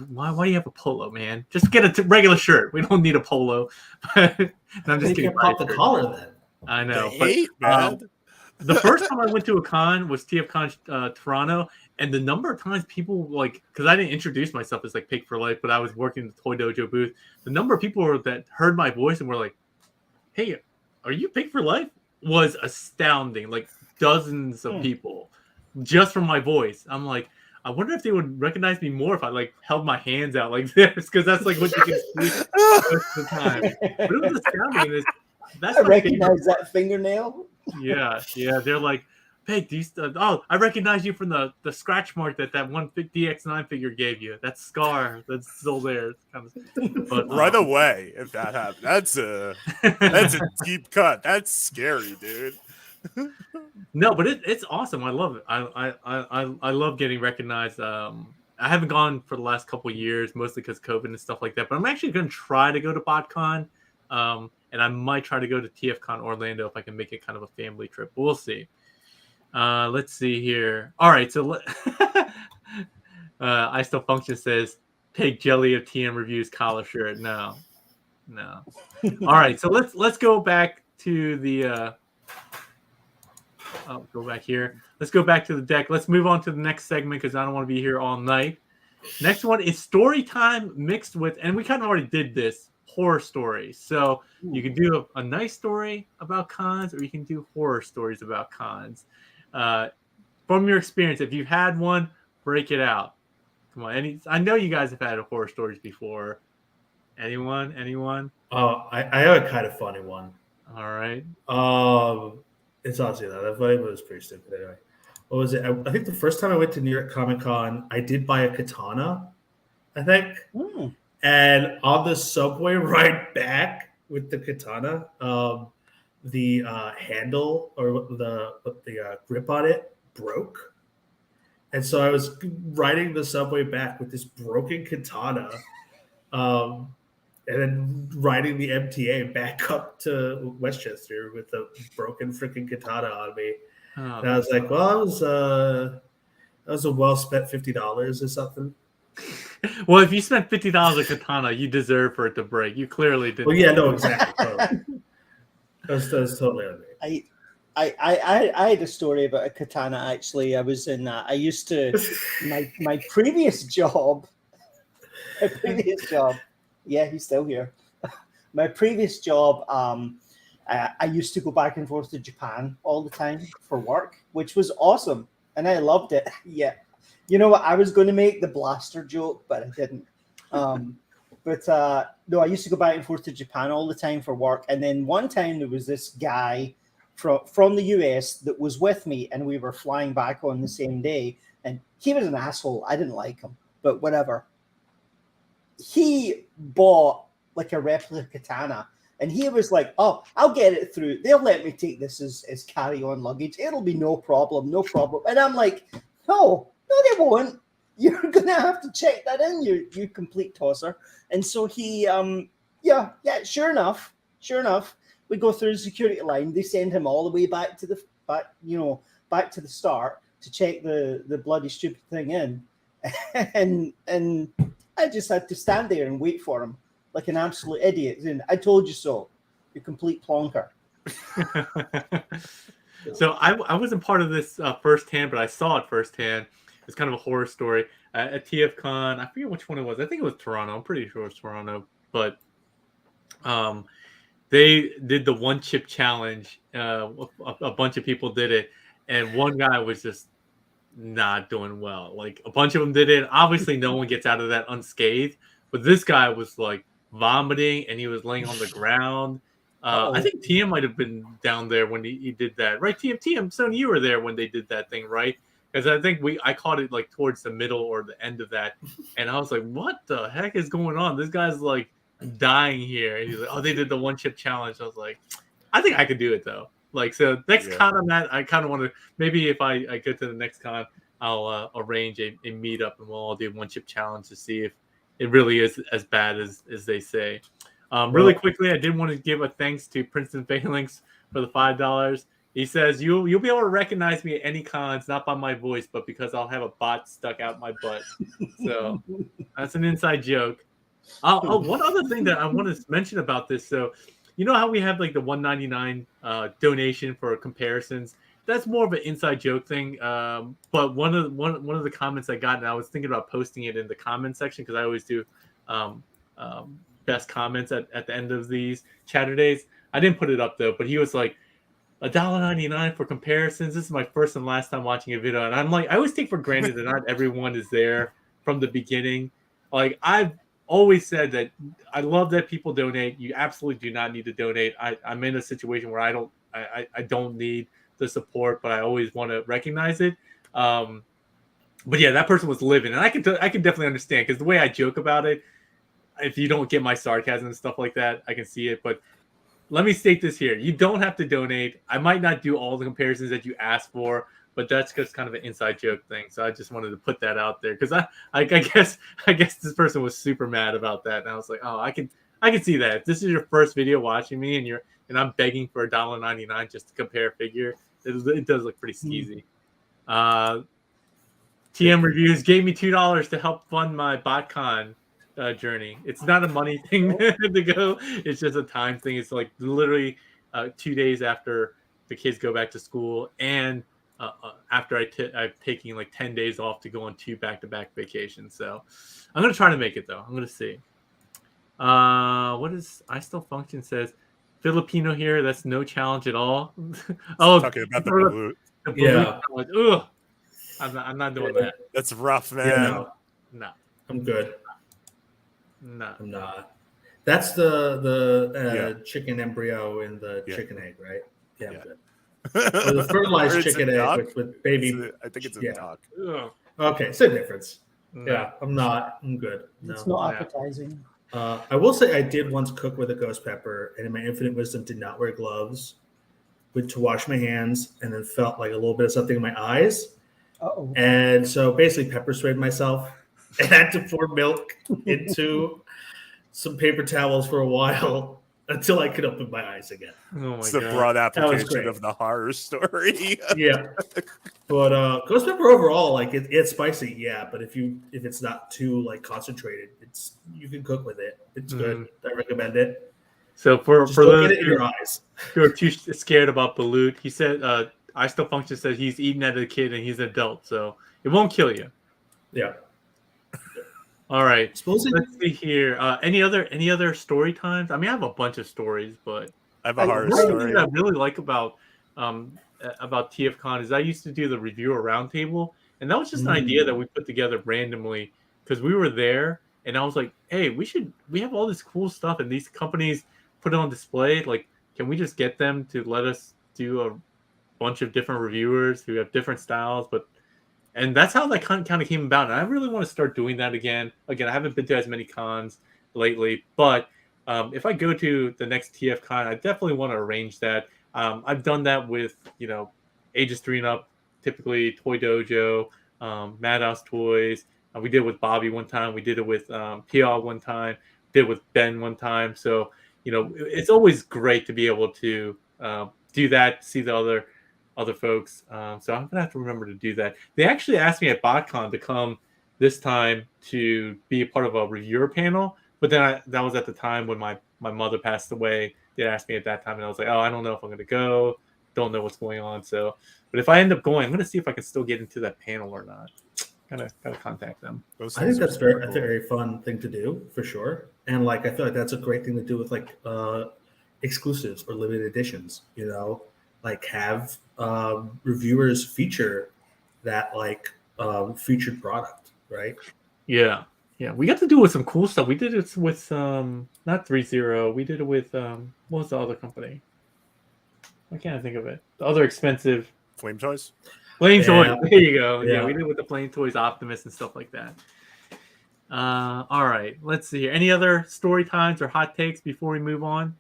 Why do you have a polo, man? Just get a regular shirt. We don't need a polo. I'm just kidding. Pop the collar then. I know. Man. The first time I went to a con was TFCon Toronto, and the number of times people because I didn't introduce myself as like Pig for Life, but I was working in the Toy Dojo booth. The number of people that heard my voice and were like, "Hey, are you Pig for Life?" was astounding. Like dozens of people just from my voice. I'm like, I wonder if they would recognize me more if I like held my hands out like this, because that's like what you can see most of the time. But it was astounding. That's I recognize that fingernail. Yeah. They're like, hey, I recognize you from the scratch mark that one DX9 figure gave you. That scar that's still there. But, Run away if that happens. That's a deep cut. That's scary, dude. No, but it's awesome. I love it. I love getting recognized. I haven't gone for the last couple of years, mostly because COVID and stuff like that. But I'm actually going to try to go to BotCon, and I might try to go to TFCon Orlando if I can make it kind of a family trip. We'll see. Let's see here. All right, so I Still Function says Pig Jelly of TM Reviews collar shirt. No. All right, so let's go back to the. I'll go back here. Let's go back to the deck. Let's move on to the next segment because I don't want to be here all night. Next one is story time mixed with, and we kind of already did this, horror stories. So you can do a nice story about cons, or you can do horror stories about cons. From your experience, if you've had one, break it out. Come on. I know you guys have had horror stories before. Anyone? Oh, I have a kind of funny one. All right. It's honestly not that funny, but it was pretty stupid anyway. What was it? I think the first time I went to New York Comic Con, I did buy a katana, I think. And on the subway ride back with the katana, the handle or the grip on it broke. And so I was riding the subway back with this broken katana, and then riding the MTA back up to Westchester with a broken freaking katana on me. And I was like, well, that was a well-spent $50 or something. Well, if you spent $50 a katana, you deserve for it to break. You clearly didn't. Well, yeah, no, exactly. Totally. That was totally on me. I had a story about a katana, actually. I was in, I used to, my previous job, yeah, he's still here. My previous job, I used to go back and forth to Japan all the time for work, which was awesome. And I loved it. Yeah. You know what? I was going to make the blaster joke, but I didn't. No, I used to go back and forth to Japan all the time for work. And then one time there was this guy from the US that was with me, and we were flying back on the same day. And he was an asshole. I didn't like him, but whatever. He bought like a replica katana, and he was like, oh, I'll get it through. They'll let me take this as carry-on luggage. It'll be no problem. And I'm like, no, they won't. You're going to have to check that in, you complete tosser. And so he, sure enough, we go through the security line. They send him all the way back to the start to check the bloody stupid thing in. and I just had to stand there and wait for him like an absolute idiot. And I told you so, you complete plonker. So I wasn't part of this firsthand, but I saw it firsthand. It's kind of a horror story at TFCon. I forget which one it was. I think it was Toronto. I'm pretty sure it was Toronto. But they did the one chip challenge. A bunch of people did it, and one guy was just not doing well. Like a bunch of them did it. Obviously, no one gets out of that unscathed. But this guy was like vomiting and he was laying on the ground. I think TM might have been down there when he did that, right? TM, Sony, you were there when they did that thing, right? Because I think I caught it like towards the middle or the end of that, and I was like, "What the heck is going on? This guy's like dying here." And he's like, "Oh, they did the one chip challenge." I was like, "I think I could do it though." Like, so next con on that, I kind of want to maybe if I get to the next con, I'll arrange a meetup and we'll all do one chip challenge to see if it really is as bad as they say. Really quickly, I did want to give a thanks to Princeton Phalanx for the $5. He says you'll be able to recognize me at any cons, not by my voice, but because I'll have a bot stuck out my butt. So that's an inside joke. One other thing that I want to mention about this. So, you know how we have like the $1.99 donation for comparisons. That's more of an inside joke thing. But one of the comments I got, and I was thinking about posting it in the comment section because I always do best comments at the end of these Chatterdays. I didn't put it up though, but he was like, $1.99 for comparisons. This is my first and last time watching a video, and I'm like, I always take for granted that not everyone is there from the beginning. Like I've always said that I love that people donate. You absolutely do not need to donate. I'm in a situation where I don't need the support, but I always want to recognize it. But yeah, that person was living, and I can definitely understand because the way I joke about it, if you don't get my sarcasm and stuff like that, I can see it. But let me state this here: you don't have to donate. I might not do all the comparisons that you asked for, but that's just kind of an inside joke thing. So I just wanted to put that out there because I guess this person was super mad about that, and I was like, oh, I can see that. If this is your first video watching me and I'm begging for $1.99 just to compare a figure, it does look pretty skeezy. TM Reviews gave me $2 to help fund my BotCon journey. It's not a money thing to go. It's just a time thing. It's like literally 2 days after the kids go back to school and after I've taken like 10 days off to go on 2 back-to-back vacations. So I'm going to try to make it though. I'm going to see. What is I Still Function says Filipino here. That's no challenge at all. Oh, talking about the balut. Yeah. Ugh. I'm not doing that. That's rough, man. Yeah, No. I'm good. No. I'm not. That's the chicken embryo and the chicken egg, right? Yeah, I'm good. Or the fertilized chicken egg with baby. I think it's a duck. Ugh. Okay, same difference. No. Yeah, I'm not. I'm good. No. It's not appetizing. I will say I did once cook with a ghost pepper, and in my infinite wisdom, did not wear gloves, went to wash my hands, and then felt like a little bit of something in my eyes. Uh-oh. And so basically pepper sprayed myself and had to pour milk into some paper towels for a while until I could open my eyes again. Oh my It's the God. broad great. application of the horror story. Yeah. But ghost pepper overall, like it's spicy, yeah. But if it's not too like concentrated, you can cook with it. It's good. I recommend it. So for Just those don't get it in your eyes. who are too scared about balut, he said I Still Function says he's eaten as a kid and he's an adult, so it won't kill you. Yeah. All right. Supposedly, Let's see here. Any other story times? I mean, I have a bunch of stories, but I have a horror one story. thing that I really like about TFCon is I used to do the reviewer roundtable, and that was just an idea that we put together randomly because we were there, and I was like, hey, we have all this cool stuff, and these companies put it on display. Like, can we just get them to let us do a bunch of different reviewers who have different styles, and that's how that kind of came about. And I really want to start doing that again. Again, I haven't been to as many cons lately, but if I go to the next TF Con, I definitely want to arrange that. I've done that with, ages 3 and up, typically Toy Dojo, Madhous Toys. We did it with Bobby one time. We did it with PL one time. Did it with Ben one time. So, it's always great to be able to do that, see the other folks. So I'm gonna have to remember to do that. They actually asked me at BotCon to come this time to be a part of a reviewer panel, but then that was at the time when my mother passed away. They asked me at that time, and I was like, oh, I don't know if I'm gonna go. Don't know what's going on. So, but if I end up going, I'm gonna see if I can still get into that panel or not. Gotta contact them. I think that's a very fun thing to do for sure. And like I feel like that's a great thing to do with like exclusives or limited editions, like have reviewers feature that like featured product, right? Yeah. Yeah, we got to do with some cool stuff. We did it with not 3-0. We did it with what was the other company? Why can't I think of it? The other expensive Flame Toys. Flame Yeah. Toys. There you go. Yeah. Yeah. We did it with the Flame Toys Optimus and stuff like that. All right, let's see here. Any other story times or hot takes before we move on?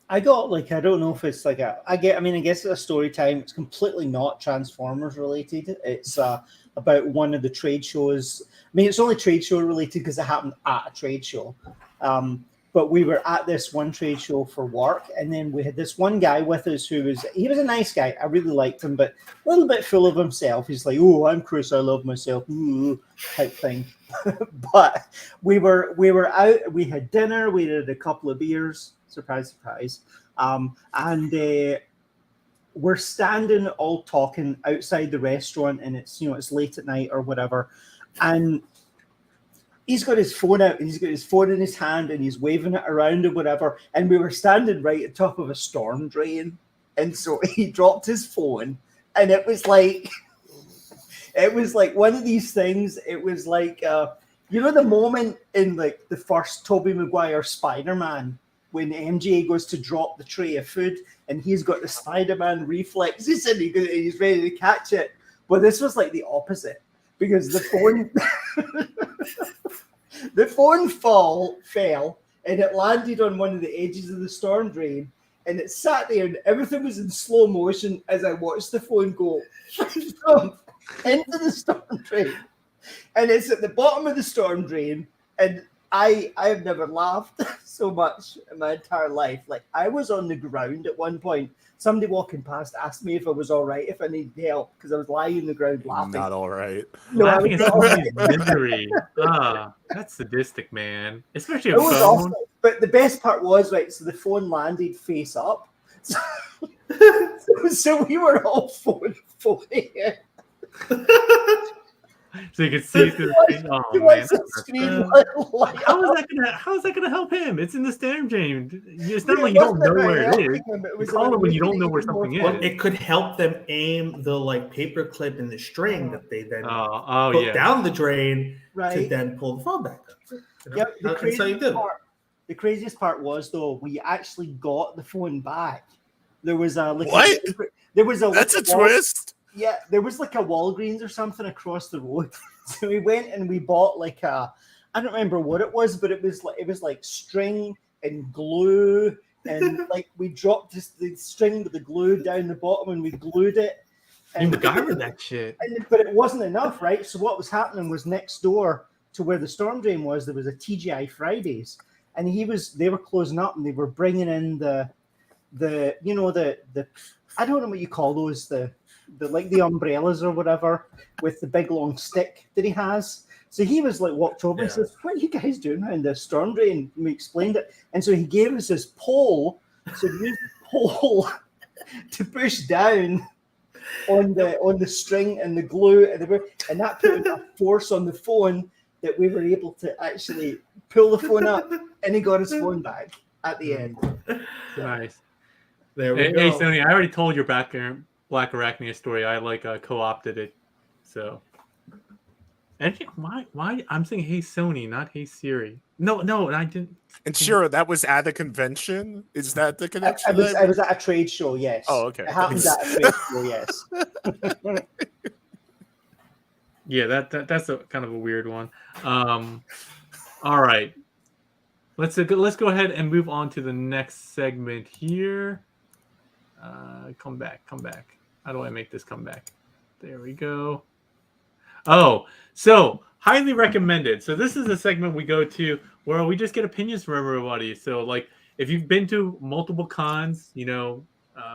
I got like, I don't know if it's like I guess it's a story time. It's completely not Transformers related. It's about one of the trade shows. I mean, it's only trade show related because it happened at a trade show. But we were at this one trade show for work, and then we had this one guy with us he was a nice guy. I really liked him, but a little bit full of himself. He's like, "Oh, I'm Chris. I love myself," type thing. But we were out. We had dinner. We had a couple of beers. Surprise, surprise. And we're standing all talking outside the restaurant, and it's late at night or whatever, and he's got his phone out, and he's got his phone in his hand, and he's waving it around or whatever. And we were standing right at top of a storm drain, and so he dropped his phone, and it was like one of these things. It was like the moment in like the first Tobey Maguire Spider-Man when MJ goes to drop the tray of food, and he's got the Spider-Man reflexes, and he's ready to catch it. But this was like the opposite, because the phone the phone fell, and it landed on one of the edges of the storm drain, and it sat there, and everything was in slow motion as I watched the phone go into the storm drain. And it's at the bottom of the storm drain, and I have never laughed so much in my entire life. Like, I was on the ground at one point. Somebody walking past asked me if I was all right, if I needed help, because I was lying on the ground laughing. Not all right. No, Laughing I at was all right. somebody's misery. That's sadistic, man. Especially a It was phone. awful. But the best part was, right, so the phone landed face up. So we were all phoning it. So you could see through the screen. Oh He man, wants to scream like, how is that gonna help him? It's in the storm drain. It's not It like you don't wasn't know about where it helping is. him, it You was call about it when you don't making know it where even more something fun. is. It could help them aim the like paper clip in the string that they then Oh put yeah. down the drain to Right. then pull the phone back up. You know? Yep, That's how you do. The craziest part was, though, we actually got the phone back. There was a like What? there was a That's a like, wall- twist. Yeah, there was like a Walgreens or something across the road. So we went and we bought like I don't remember what it was, but it was like string and glue, and like we dropped the string with the glue down the bottom, and we glued it. You MacGyver that shit. But it wasn't enough, right? So what was happening was, next door to where the storm drain was, there was a TGI Fridays, and they were closing up, and they were bringing in the I don't know what you call those, the like the umbrellas or whatever, with the big long stick that he has. So he was like, walked over and says, "What are you guys doing around this storm drain?" And we explained it, and so he gave us this pole. So we used the pole to push down on the string and the glue, and that put enough force on the phone that we were able to actually pull the phone up, and he got his phone back at the end. Nice. There we Hey, go. Sony, I already told your Black Arachnia story. I co-opted it. So, and why? I'm saying Hey Sony, not Hey Siri. No, I didn't. And Shiro, that was at a convention? Is that the connection? I was at a trade show, yes. Oh, okay. It happened Thanks. at a trade show, yes. Yeah, that's a kind of a weird one. All right, let's go ahead and move on to the next segment here. Come back. How do I make this come back? There we go. Oh, so highly recommended. So this is a segment we go to where we just get opinions from everybody. So like, if you've been to multiple cons,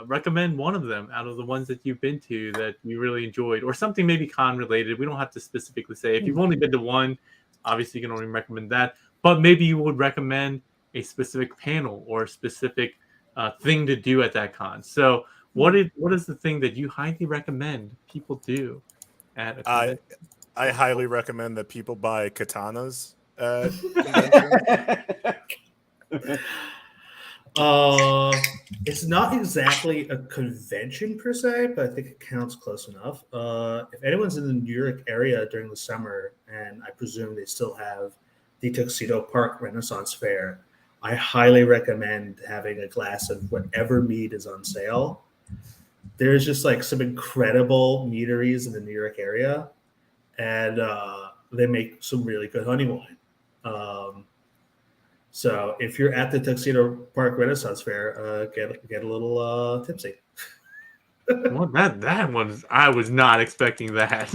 recommend one of them out of the ones that you've been to that you really enjoyed, or something maybe con related. We don't have to specifically say. If you've only been to one, obviously you can only recommend that. But maybe you would recommend a specific panel or a specific thing to do at that con. So what is the thing that you highly recommend people do at a convention? I highly recommend that people buy katanas. It's not exactly a convention per se, but I think it counts close enough. If anyone's in the New York area during the summer, and I presume they still have the Tuxedo Park Renaissance Fair, I highly recommend having a glass of whatever mead is on sale. There's just like some incredible meaderies in the New York area, and they make some really good honey wine. So if you're at the Tuxedo Park Renaissance Fair, get a little tipsy. Well, that one's I was not expecting that.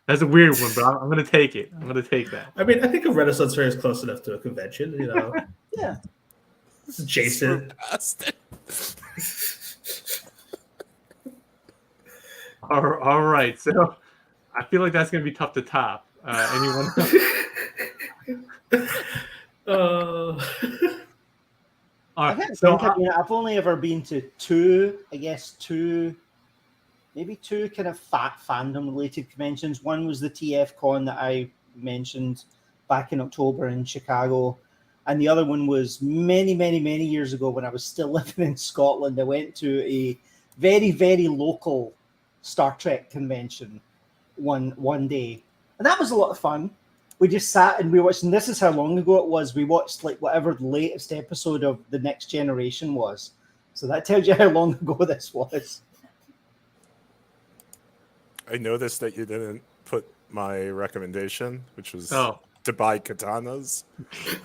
That's a weird one, but I'm gonna take it. I'm gonna take that. I mean, I think a Renaissance Fair is close enough to a convention, you know. Yeah. It's Jason. All right, so I feel like that's gonna be tough to top. Anyone else? All I right, can't so think. I mean, I've only ever been to two kind of fandom related conventions. One was the TF Con that I mentioned back in October in Chicago, and the other one was many years ago when I was still living in Scotland. I went to a very, very local Star Trek convention one day, and that was a lot of fun. We just sat and we watched, and this is how long ago it was. We watched like whatever the latest episode of The Next Generation was. So that tells you how long ago this was. I noticed that you didn't put my recommendation, which was Oh, to buy katanas.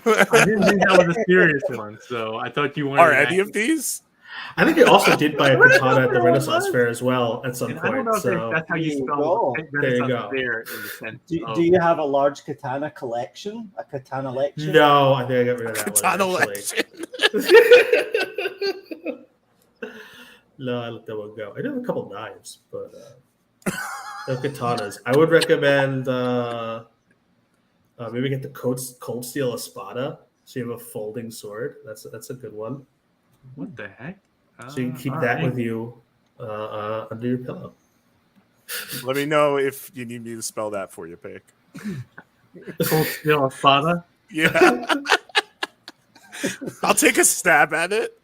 I didn't think that was a serious one, so I thought you wanted. Are any of these? I think you also did buy a What katana at the it Renaissance was? Fair as well at some And I don't know point. if So that's how you There you spell go. There you Renaissance go. Fair in the sense. Do you have a large katana collection? A katana lecture? no, I think I got rid of that Katana one. election. No, I let that one go. I do have a couple knives, but no katanas. I would recommend maybe get the Cold Steel Espada, so you have a folding sword. That's a good one. What the heck? So you can keep All that right. with you under your pillow. Let me know if you need me to spell that for you, Pick. Cold Steel Espada. Yeah. I'll take a stab at it.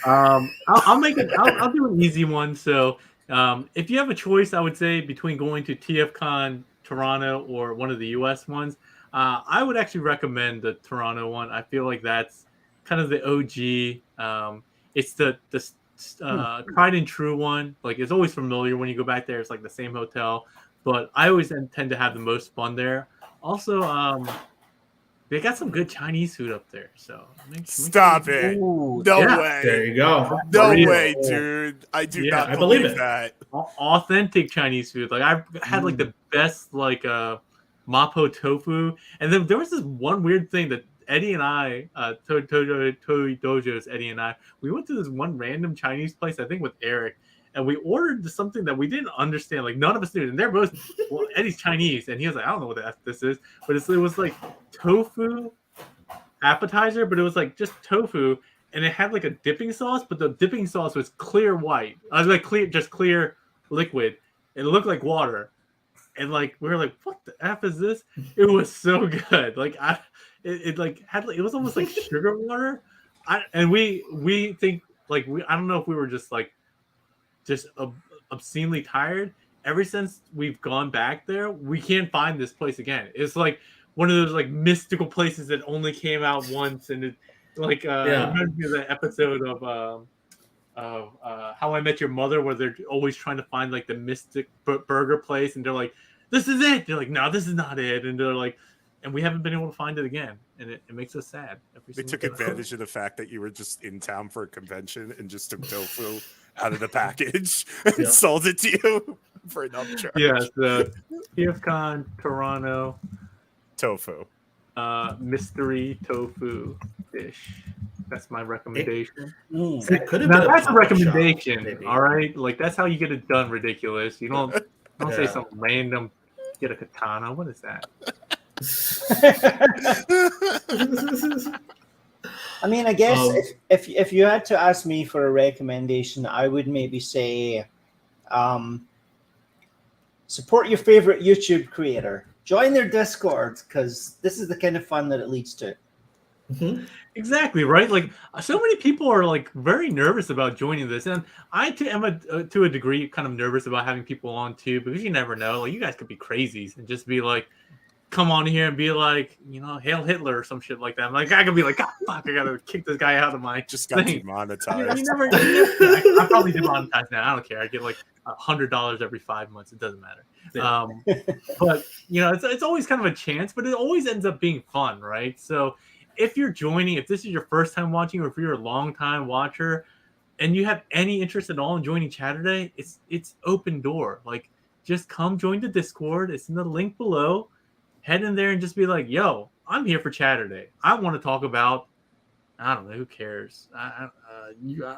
I'll make it. I'll do an easy one. So, if you have a choice, I would say between going to TFCon Toronto or one of the US ones, I would actually recommend the Toronto one. I feel like that's kind of the OG. It's the tried and true one. Like it's always familiar when you go back there. It's like the same hotel, but I always tend to have the most fun there. Also, they got some good Chinese food up there. So Stop it. Ooh, No Yeah. way. There you go. No Real. way, dude. I do Yeah, not I believe believe it. that. Authentic Chinese food. Like I've had like the best like mapo tofu, and then there was this one weird thing that Eddie and I, Toy Dojo's Eddie and I, we went to this one random Chinese place, I think with Eric, and we ordered something that we didn't understand. Like none of us knew, and they're both well, Eddie's Chinese, and he was like, I don't know what the F this is, but it was like tofu appetizer, but it was like just tofu, and it had like a dipping sauce, but the dipping sauce was clear white. I was like clear liquid. It looked like water, and like we were like, what the F is this? It was so good. Like it like had it was almost like sugar water. And we think like I don't know if we were just obscenely tired. Ever since we've gone back there, we can't find this place again. It's like one of those like mystical places that only came out once, and it like Yeah. it reminds me of the episode of How I Met Your Mother, where they're always trying to find like the mystic burger place, and they're like, "This is it." They're like, "No, this is not it," and they're like, and we haven't been able to find it again, and it makes us sad. They took advantage of the fact that you were just in town for a convention and just took tofu out of the package and Yeah. sold it to you for an upcharge. Yes, the TFCon Toronto Tofu. mystery tofu dish. That's my recommendation. That could have Now been that's a pop-up shop, recommendation, maybe. all right? Like that's how you get it done. Ridiculous. You don't say Yeah. some random get a katana. What is that? I mean, I guess Um, if you had to ask me for a recommendation, I would maybe say support your favorite YouTube creator. Join their Discord, because this is the kind of fun that it leads to. Mhm. Exactly, right? Like so many people are like very nervous about joining this, and I too am to a degree kind of nervous about having people on too, because you never know. Like you guys could be crazies and just be like come on here and be like, Hail Hitler or some shit like that. I'm like, I could be like, God, fuck, I gotta kick this guy out of my Just got thing. demonetized. I probably demonetize now. I don't care. I get like $100 every 5 months. It doesn't matter. Yeah. But it's always kind of a chance, but it always ends up being fun, right? So if you're joining, if this is your first time watching, or if you're a long time watcher, and you have any interest at all in joining Chatterday, it's open door. Like, just come join the Discord. It's in the link below. Head in there and just be like, yo, I'm here for Chatterday. I want to talk about, I don't know, who cares? I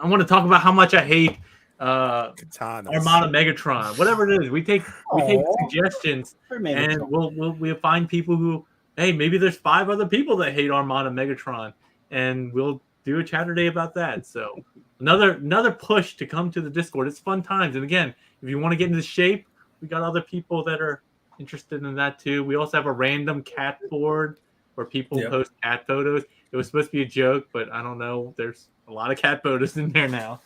want to talk about how much I hate Katanas. Armada Megatron, whatever it is. We take suggestions, and we'll find people who, hey, maybe there's 5 other people that hate Armada Megatron, and we'll do a Chatterday about that. So another push to come to the Discord. It's fun times. And again, if you want to get into shape, we got other people that are interested in that too. We also have a random cat board where people post cat photos. It was supposed to be a joke, but I don't know. There's a lot of cat photos in there now.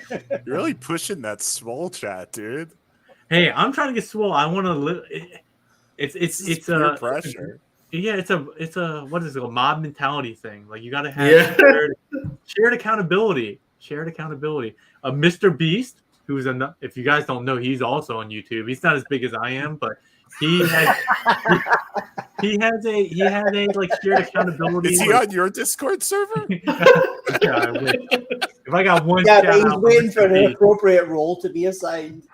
You're really pushing that swole chat, dude. Hey, I'm trying to get swole. I want to live. It's peer pressure. Yeah, it's a what is it? A mob mentality thing. Like, you got to have shared accountability. Shared accountability. Mr. Beast, who's if you guys don't know, he's also on YouTube. He's not as big as I am, but he has a like shared accountability. Is he on your Discord server? Yeah, I wish. If I got one, but he's waiting for the appropriate role to be assigned.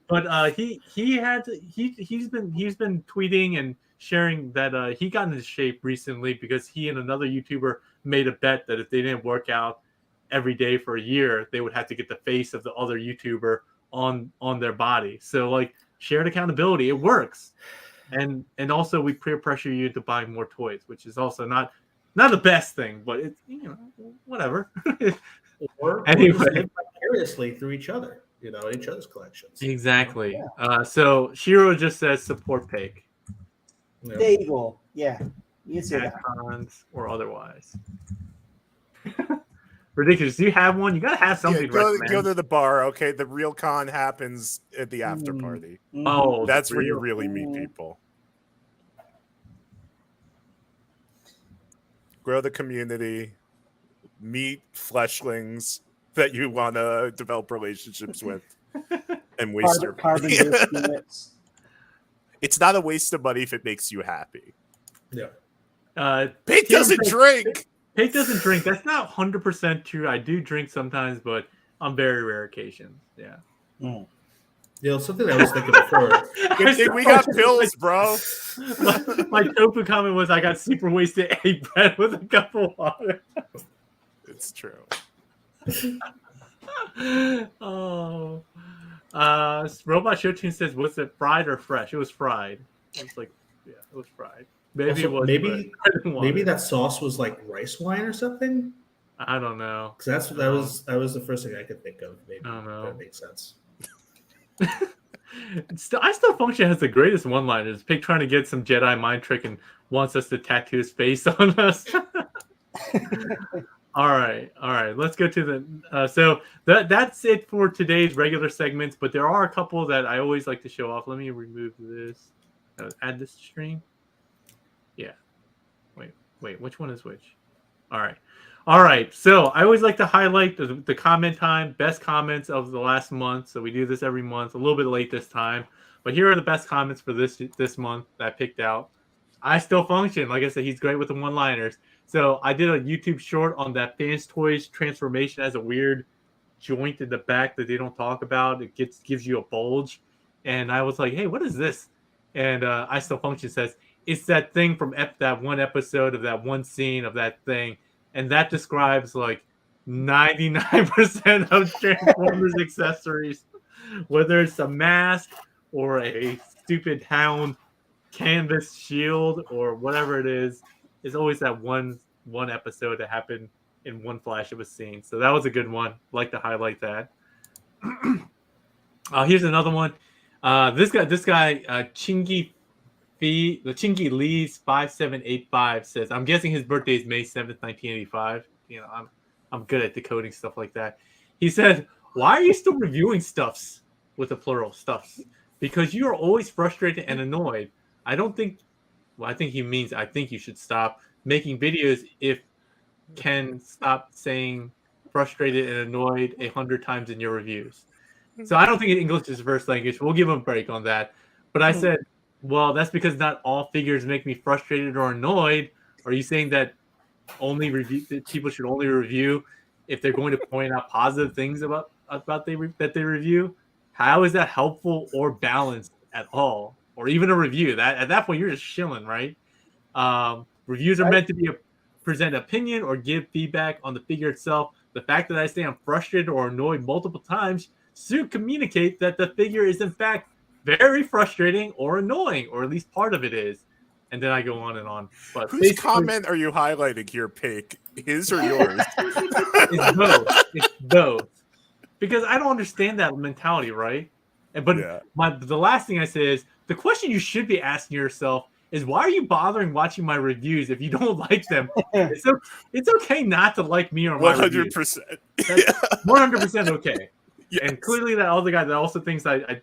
But he's been tweeting and sharing that he got into shape recently because he and another YouTuber made a bet that if they didn't work out every day for a year, they would have to get the face of the other YouTuber on their body. So, like, shared accountability, it works. And also we peer pressure you to buy more toys, which is also not the best thing, but it's whatever. Or anyway, vicariously through each other, each other's collections. Exactly. So Shiro just says support Pake. Yeah. There you go. Yeah. You see that. Cons or otherwise. Ridiculous. Do you have one? You gotta have something. Go to the bar, okay? The real con happens at the after party. Oh, that's where you really meet people. Grow the community, meet fleshlings that you want to develop relationships with, and waste your money. It's not a waste of money if it makes you happy. Yeah. Pate doesn't drink. Pate doesn't drink. That's not 100% true. I do drink sometimes, but on very rare occasions. Yeah. Yeah, something I was thinking before. We got pills, bro. My tofu comment was, I got super wasted, ate bread with a cup of water. It's true. Oh. Robot Shochin says, was it fried or fresh? It was fried. It was like, yeah, it was fried. Maybe Also, it was. Maybe that sauce was like rice wine or something. I don't know. Because that was the first thing I could think of. Maybe I don't know. that makes sense. I Still Function has the greatest one-liners. Pig trying to get some Jedi mind trick and wants us to tattoo his face on us. All right. Let's go to the. So that's it for today's regular segments. But there are a couple that I always like to show off. Let me remove this. Add this to stream. Yeah. Wait. Which one is which? All right. So I always like to highlight the comment time, best comments of the last month. So we do this every month, a little bit late this time. But here are the best comments for this month that I picked out. I Still Function. Like I said, he's great with the one-liners. So I did a YouTube short on that Madhaus Toys transformation as a weird joint in the back that they don't talk about. It gives you a bulge. And I was like, hey, what is this? And I Still Function says, it's that thing from that one episode of that one scene of that thing. And that describes like 99% of Transformers accessories, whether it's a mask or a stupid hound canvas shield or whatever it is. It's always that one episode that happened in one flash of a scene. So that was a good one. Like to highlight that. Here's another one. This guy, Chingy Lee's 5785 says, I'm guessing his birthday is May 7th, 1985. I'm good at decoding stuff like that. He said, why are you still reviewing stuffs with the plural stuffs? because you are always frustrated and annoyed. I don't think. Well, I think he means I think you should stop making videos if Ken stopped saying frustrated and annoyed 100 times in your reviews. So I don't think English is his first language. We'll give him a break on that. But I said, well, that's because not all figures make me frustrated or annoyed. Are you saying that that people should only review if they're going to point out positive things about that they review? How is that helpful or balanced at all, or even a review? That at that point you're just shilling, right? Reviews are meant to be present opinion or give feedback on the figure itself. The fact that I say I'm frustrated or annoyed multiple times should communicate that the figure is in fact very frustrating or annoying, or at least part of it is. And then I go on and on. But whose comment are you highlighting here, Pig? His or yours? It's both. It's both. Because I don't understand that mentality, right? But the last thing I say is the question you should be asking yourself is, why are you bothering watching my reviews if you don't like them? It's okay not to like me or my 100%. That's 100% okay. Yes. And clearly that other guy that also thinks I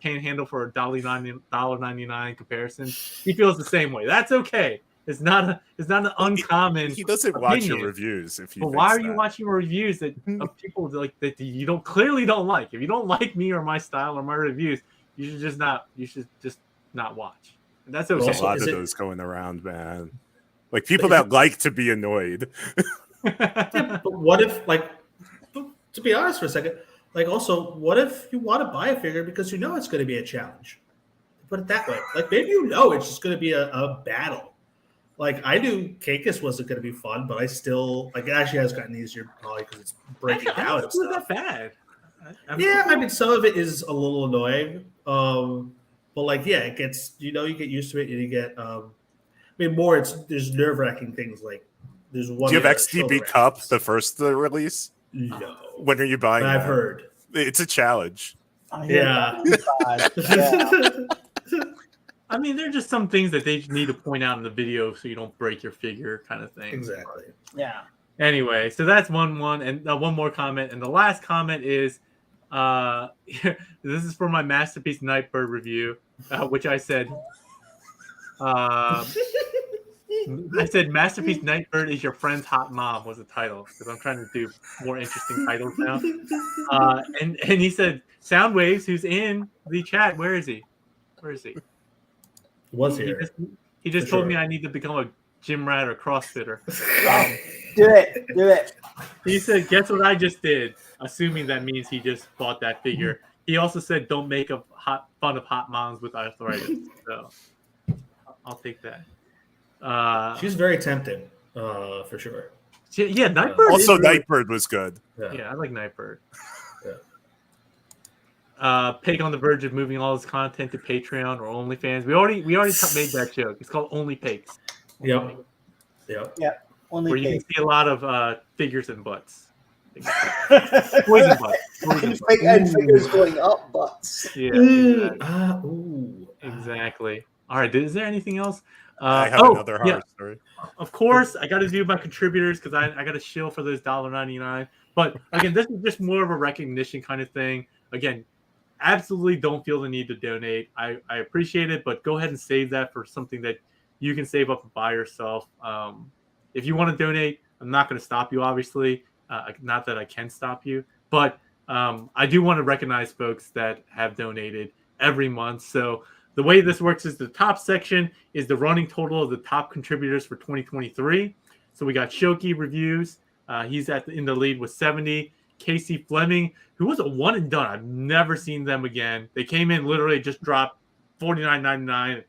panhandle for $1.99 comparison, he feels the same way. That's okay. It's not an uncommon. He doesn't watch your reviews if you. But why are you watching reviews that of people like that you clearly don't like? If you don't like me or my style or my reviews, you should just not watch. And that's okay. There's a lot of those going around, man. Like people that like to be annoyed. Yeah, but what if, like, to be honest for a second, like, also, what if you want to buy a figure because you know it's going to be a challenge? Put it that way. Like, maybe you know it's just going to be a battle. Like, I knew Caicus wasn't going to be fun, but I still, like, it actually has gotten easier probably because it's breaking down and stuff. Not that bad. I mean, some of it is a little annoying. But, like, yeah, it gets, you get used to it, and you get, I mean, there's nerve-wracking things, like, there's one. Do you have XTB Cup, the first release? No. When are you buying I've heard. It's a challenge. Yeah. I mean, there are just some things that they need to point out in the video so you don't break your figure, kind of thing. Exactly. Yeah. Anyway, so that's one, and one more comment, and the last comment is, this is for my Masterpiece Nightbird review, which I said, Masterpiece Nightbird is your friend's hot mom was the title, because I'm trying to do more interesting titles now. And he said, Soundwaves, who's in the chat, where is he? Was here. He just told me I need to become a gym rat or CrossFitter. Do it. He said, guess what I just did? Assuming that means he just bought that figure. He also said, don't make fun of hot moms with arthritis. So I'll take that. She's very tempting, for sure. Yeah, Nightbird. Also, Nightbird was good. Yeah, I like Nightbird. Yeah. Pig on the verge of moving all his content to Patreon or OnlyFans. We already made that joke. It's called Only Pigs. Yep. Only where you can see a lot of figures and butts. Poison butts. And figures going up butts. Yeah. Exactly. All right. Is there anything else? I have another horror story. Of course, I got to do my contributors because I got to shill for those $1.99. But again, this is just more of a recognition kind of thing. Again, absolutely don't feel the need to donate. I appreciate it, but go ahead and save that for something that you can save up and buy yourself. If you want to donate, I'm not going to stop you, obviously. Not that I can stop you, but I do want to recognize folks that have donated every month. So the way this works is the top section is the running total of the top contributors for 2023. So we got Shoki Reviews. He's in the lead with 70. Casey Fleming, who was a one and done. I've never seen them again. They came in, literally just dropped $49.99,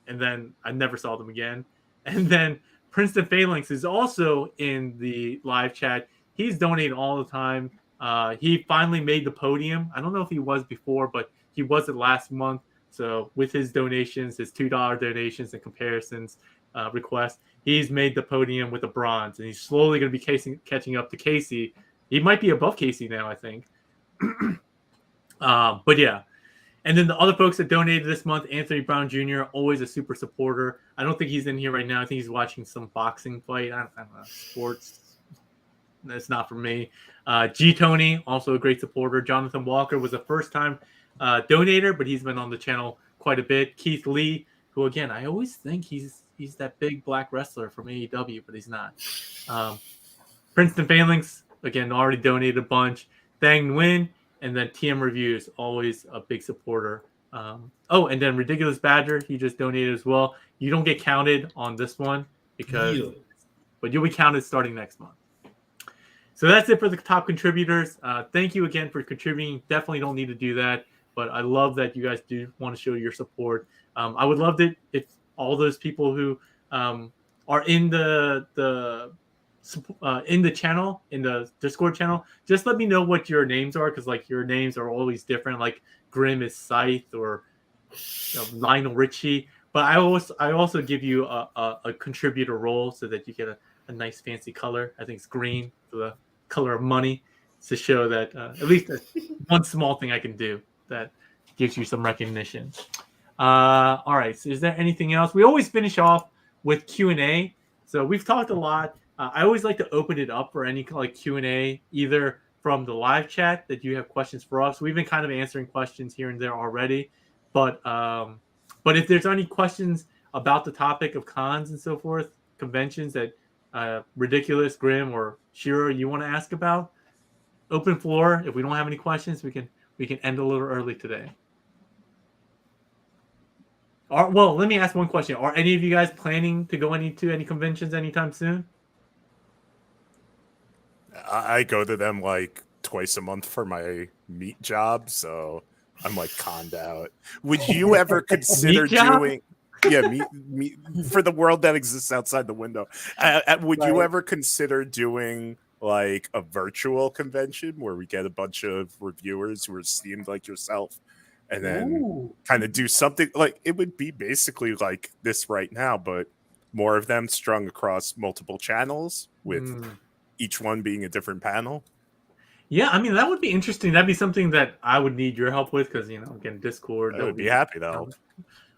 and then I never saw them again. And then Princeton Phalanx is also in the live chat. He's donating all the time. He finally made the podium. I don't know if he was before, but he was it last month. So with his donations, his $2 donations and comparisons requests, he's made the podium with a bronze, and he's slowly going to be catching up to Casey. He might be above Casey now, I think. But yeah. And then the other folks that donated this month, Anthony Brown Jr., always a super supporter. I don't think he's in here right now. I think he's watching some boxing fight. I don't know, sports. That's not for me. G. Tony, also a great supporter. Jonathan Walker was a first-time donator, but he's been on the channel quite a bit. Keith Lee, who again I always think he's that big black wrestler from AEW, but he's not. Princeton Phalanx, again, already donated a bunch. Thang Nguyen, and then TM Reviews, always a big supporter. And then Ridiculous Badger, he just donated as well. You don't get counted on this one but you'll be counted starting next month. So that's it for the top contributors. Thank you again for contributing. Definitely don't need to do that, but I love that you guys do want to show your support. I would love it if all those people who are in the channel, in the Discord channel, just let me know what your names are, because like your names are always different. Like Grim is Scythe, or Lionel Richie. But I also give you a contributor role so that you get a nice fancy color. I think it's green, for the color of money, to show that at least one small thing I can do that gives you some recognition. All right. So is there anything else? We always finish off with Q&A. So we've talked a lot. I always like to open it up for any like Q&A, either from the live chat that you have questions for us. We've been kind of answering questions here and there already, but if there's any questions about the topic of cons and so forth, conventions that Ridiculous, Grim, or Shiro you want to ask about, open floor. If we don't have any questions, we can end a little early today. Well, let me ask one question. Are any of you guys planning to go to any conventions anytime soon? I go to them like twice a month for my meat job, so I'm like conned out. Would you ever consider doing meat for the world that exists outside the window? Would you ever consider doing like a virtual convention where we get a bunch of reviewers who are esteemed like yourself, and then kind of do something like it would be basically like this right now, but more of them strung across multiple channels with each one being a different panel? Yeah, I mean, that would be interesting. That'd be something that I would need your help with, because, again, Discord. I would be happy to help.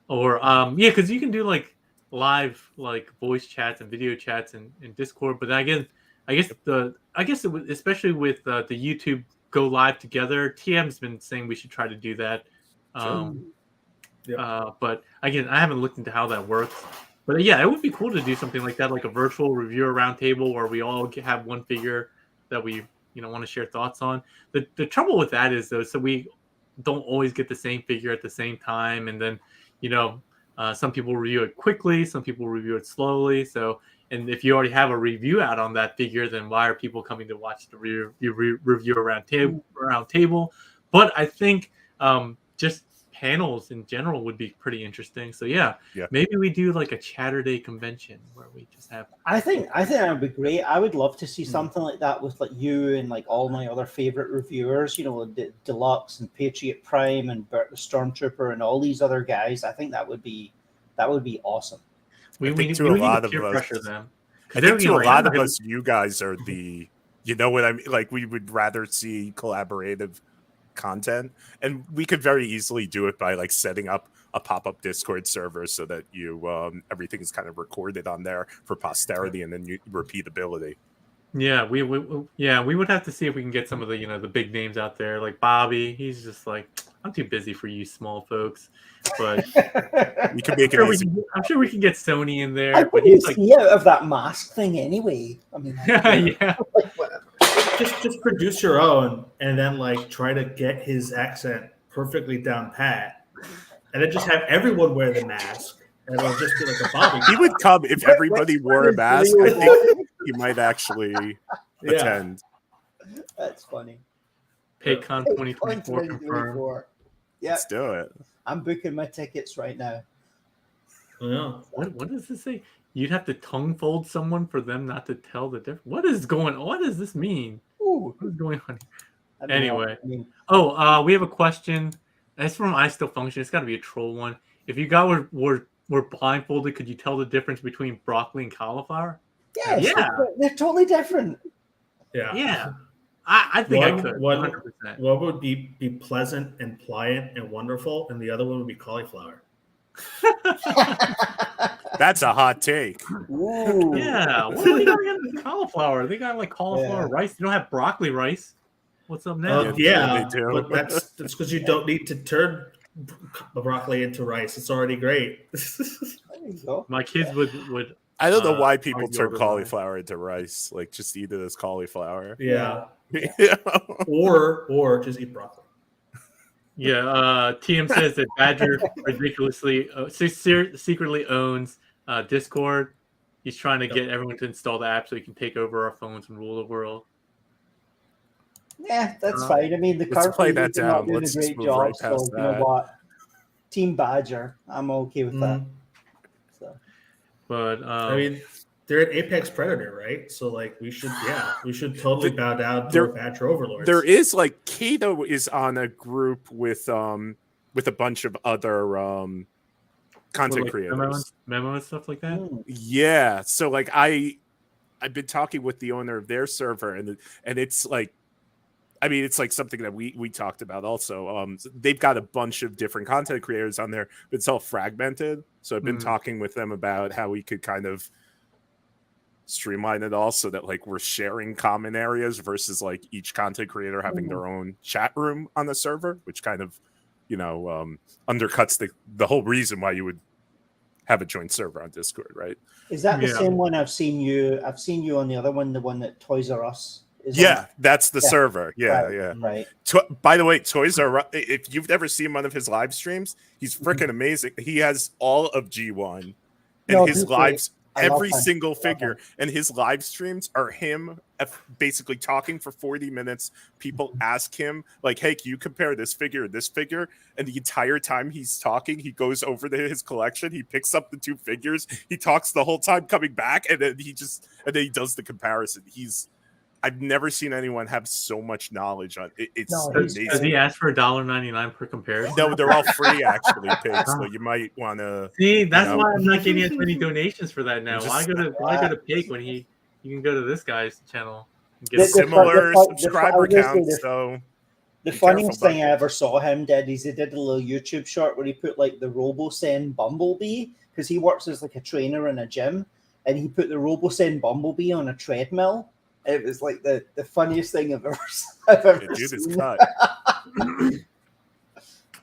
Or, because you can do, like, live, like, voice chats and video chats in Discord. But then I guess it was, especially with the YouTube go live together, TM's been saying we should try to do that. But, again, I haven't looked into how that works. But, yeah, it would be cool to do something like that, like a virtual reviewer roundtable where we all have one figure that we want to share thoughts on. The trouble with that is, though, so we don't always get the same figure at the same time, and then some people review it quickly, some people review it slowly. So, and if you already have a review out on that figure, then why are people coming to watch the review around table? But I think just panels in general would be pretty interesting. So maybe we do like a Chatterday convention where we just have. I think that would be great. I would love to see something like that with like you and like all my other favorite reviewers. Deluxe and Patriot Prime and Bert the Stormtrooper and all these other guys. I think that would be awesome. I think to a lot of us, you guys are the, what I mean? Like, we would rather see collaborative content, and we could very easily do it by like setting up a pop-up Discord server so that everything is kind of recorded on there for posterity, and then repeatability. Yeah, we would have to see if we can get some of the the big names out there, like Bobby. He's just like, I'm too busy for you small folks, but we can make it easy. I'm sure we can get Sony in there. But he's like, out of that mask thing anyway. I mean, like, whatever. Just produce your own, and then like try to get his accent perfectly down pat, and then just have everyone wear the mask, and it'll just be like a Bobby. He would come if everybody wore a mask. I think he might actually attend. That's funny. PayCon 2024 confirmed. Yeah, let's do it. I'm booking my tickets right now. Yeah. What does this say? You'd have to tongue fold someone for them not to tell the difference. What is going on? What does this mean? What is going on? Anyway. We have a question. It's from I Still Function. It's got to be a troll one. If you guys were blindfolded, could you tell the difference between broccoli and cauliflower? Yes, yeah. They're totally different. Yeah. I think I could. 100%. One would be pleasant and pliant and wonderful, and the other one would be cauliflower. That's a hot take. Ooh. Yeah. What do they got with cauliflower? They got like cauliflower rice. They don't have broccoli rice. What's up now? Yeah, they do. but that's because you don't need to turn broccoli into rice. It's already great. There you go. My kids would. I don't know why people argue turn otherwise. cauliflower into rice. Like, just eat it as cauliflower. Yeah. Yeah. Or just eat broccoli. Yeah, TM says that Badger ridiculously secretly owns Discord. He's trying to get everyone to install the app so he can take over our phones and rule the world. Yeah, that's fine. I mean, the let's play Carpenters that are not down. doing Let's a just great move job. right So past you know that. what? Team Badger, I'm okay with that. So. But I mean, they're an apex predator, right? So like we should totally bow down to our Badger overlords. There is like Kato is on a group with a bunch of other content like creators. memo and stuff like that. Yeah, so like I've been talking with the owner of their server, and it's like, I mean, it's like something that we talked about also. They've got a bunch of different content creators on there, but it's all fragmented. So I've been talking with them about how we could kind of streamline it all so that like we're sharing common areas versus like each content creator having their own chat room on the server, which kind of, undercuts the whole reason why you would have a joint server on Discord, right? Is that the same one I've seen you on the other one, the one that Toys R Us is on? That's the server. Right. By the way, Toys R Us, if you've never seen one of his live streams, he's freaking amazing. He has all of G1 and his lives, every single figure, and his live streams are him basically talking for 40 minutes. People ask him like, hey, can you compare this figure and this figure? And the entire time he's talking, he goes over to his collection, he picks up the two figures, he talks the whole time coming back, and then he does the comparison. I've never seen anyone have so much knowledge on it. It's amazing. Does he ask for $1.99 per comparison? No, they're all free actually, Pig. So you might want to see. That's why I'm not getting as many donations for that now. Why go to Pig when you can go to this guy's channel and get similar subscriber counts? So the funniest thing I ever saw him did is he did a little YouTube short where he put like the RoboSend Bumblebee, because he works as like a trainer in a gym, and he put the RoboSend Bumblebee on a treadmill. It was like the funniest thing I've ever dude seen. is cut.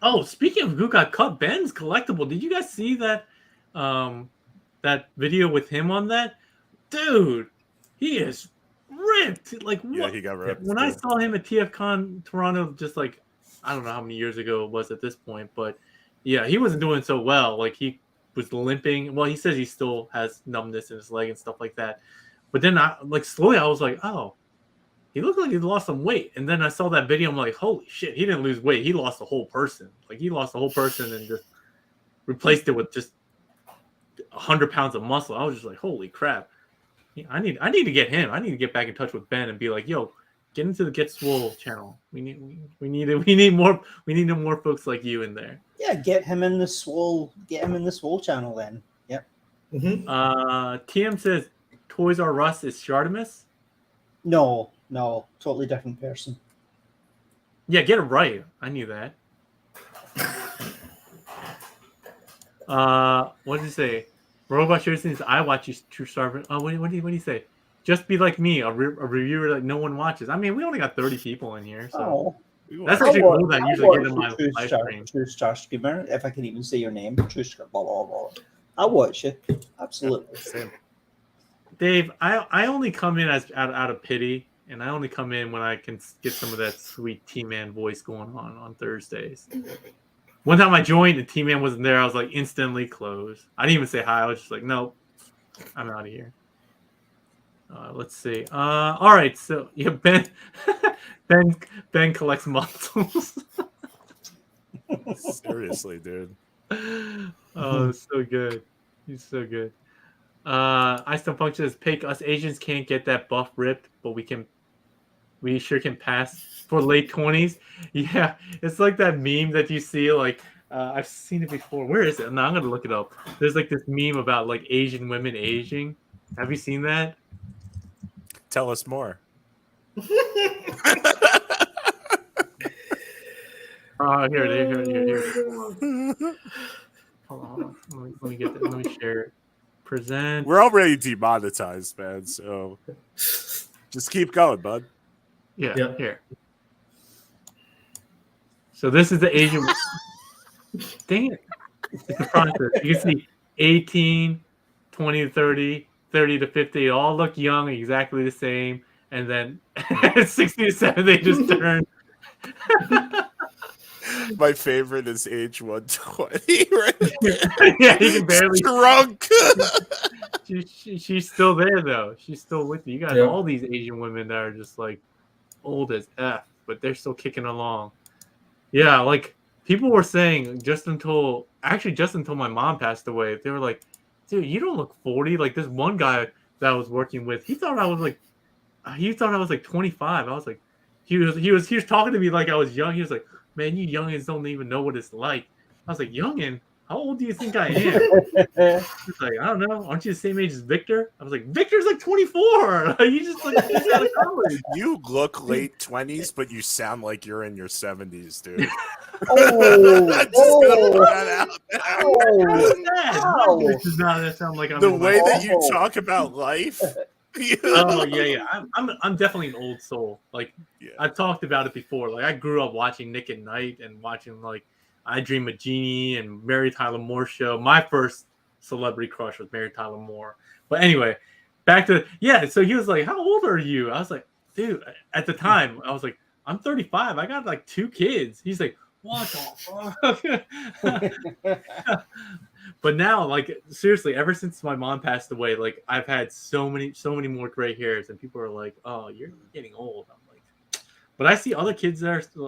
Oh, speaking of who got cut, Ben's collectible. Did you guys see that that video with him on that? Dude, he is ripped. Like, yeah, he got ripped. When I saw him at TFCon Toronto, just like, I don't know how many years ago it was at this point, but yeah, he wasn't doing so well. Like, he was limping. Well, he says he still has numbness in his leg and stuff like that. But then slowly I was like, oh, he looked like he lost some weight. And then I saw that video. I'm like, holy shit, he didn't lose weight. He lost the whole person. Like, he lost the whole person and just replaced it with just 100 pounds of muscle. I was just like, holy crap. I need to get him. I need to get back in touch with Ben and be like, yo, get into the Get Swole channel. We need more folks like you in there. Yeah, get him in the Swole channel then. Yep. TM says Toys R Us is Shartimus? No, totally different person. Yeah, get it right. I knew that. What did he say? Robot Shooter says, I watch you, True Star. Oh, what do you say? Just be like me, a reviewer that no one watches. I mean, we only got 30 people in here, so that's actually cool that I usually get in my live stream. True Star Streamer, if I can even say your name. True Star, blah, blah, blah. I'll watch it. Absolutely. Same. Dave, I only come in out of pity, and I only come in when I can get some of that sweet T-Man voice going on Thursdays. One time I joined and T-Man wasn't there. I was like instantly closed. I didn't even say hi. I was just like, nope, I'm out of here. Let's see. All right, so yeah, Ben collects muscles. Seriously, dude. Oh, so good. He's so good. I still function as Pig. Us Asians can't get that buff ripped, but we sure can pass for late 20s. Yeah, it's like that meme that you see. Like, I've seen it before. Where is it? No, I'm gonna look it up. There's like this meme about like Asian women aging. Have you seen that? Tell us more. Here. Hold on. Let me get that. Let me share it. Present. We're already demonetized, man. So just keep going, bud. Yeah. Yep. Here. So this is the Asian. Dang it. It's the process. You can see 18, 20 to 30, 30 to 50, all look young, exactly the same. And then 60 to 70, they just turn. My favorite is age 120. Right? Yeah, you can barely. Drunk. She's still there, though. She's still with you. You got Yeah. all these Asian women that are just like old as F, but they're still kicking along. Yeah, like people were saying just until my mom passed away, they were like, dude, you don't look 40. Like this one guy that I was working with, he thought I was like 25. I was like, he was talking to me like I was young. He was like, man, you youngins don't even know what it's like. I was like, youngin? How old do you think I am? He's like, I don't know. Aren't you the same age as Victor? I was like, Victor's like 24. You just like out of college. You look late 20s, but you sound like you're in your 70s, dude. Oh, Just gonna put that out there. How is that? Wow. My voice does not sound like I'm The in my way that you Oh. talk about life. Oh yeah. I'm definitely an old soul. Like Yeah. I've talked about it before. Like I grew up watching Nick at Night and watching like I Dream of Jeannie and Mary Tyler Moore show. My first celebrity crush was Mary Tyler Moore. But anyway, back to so he was like, how old are you? I was like, dude, at the time I was like, I'm 35. I got like 2 kids. He's like, what the fuck? But now, like seriously, ever since my mom passed away, like I've had so many more gray hairs, and people are like, "Oh, you're getting old." I'm like, but I see other kids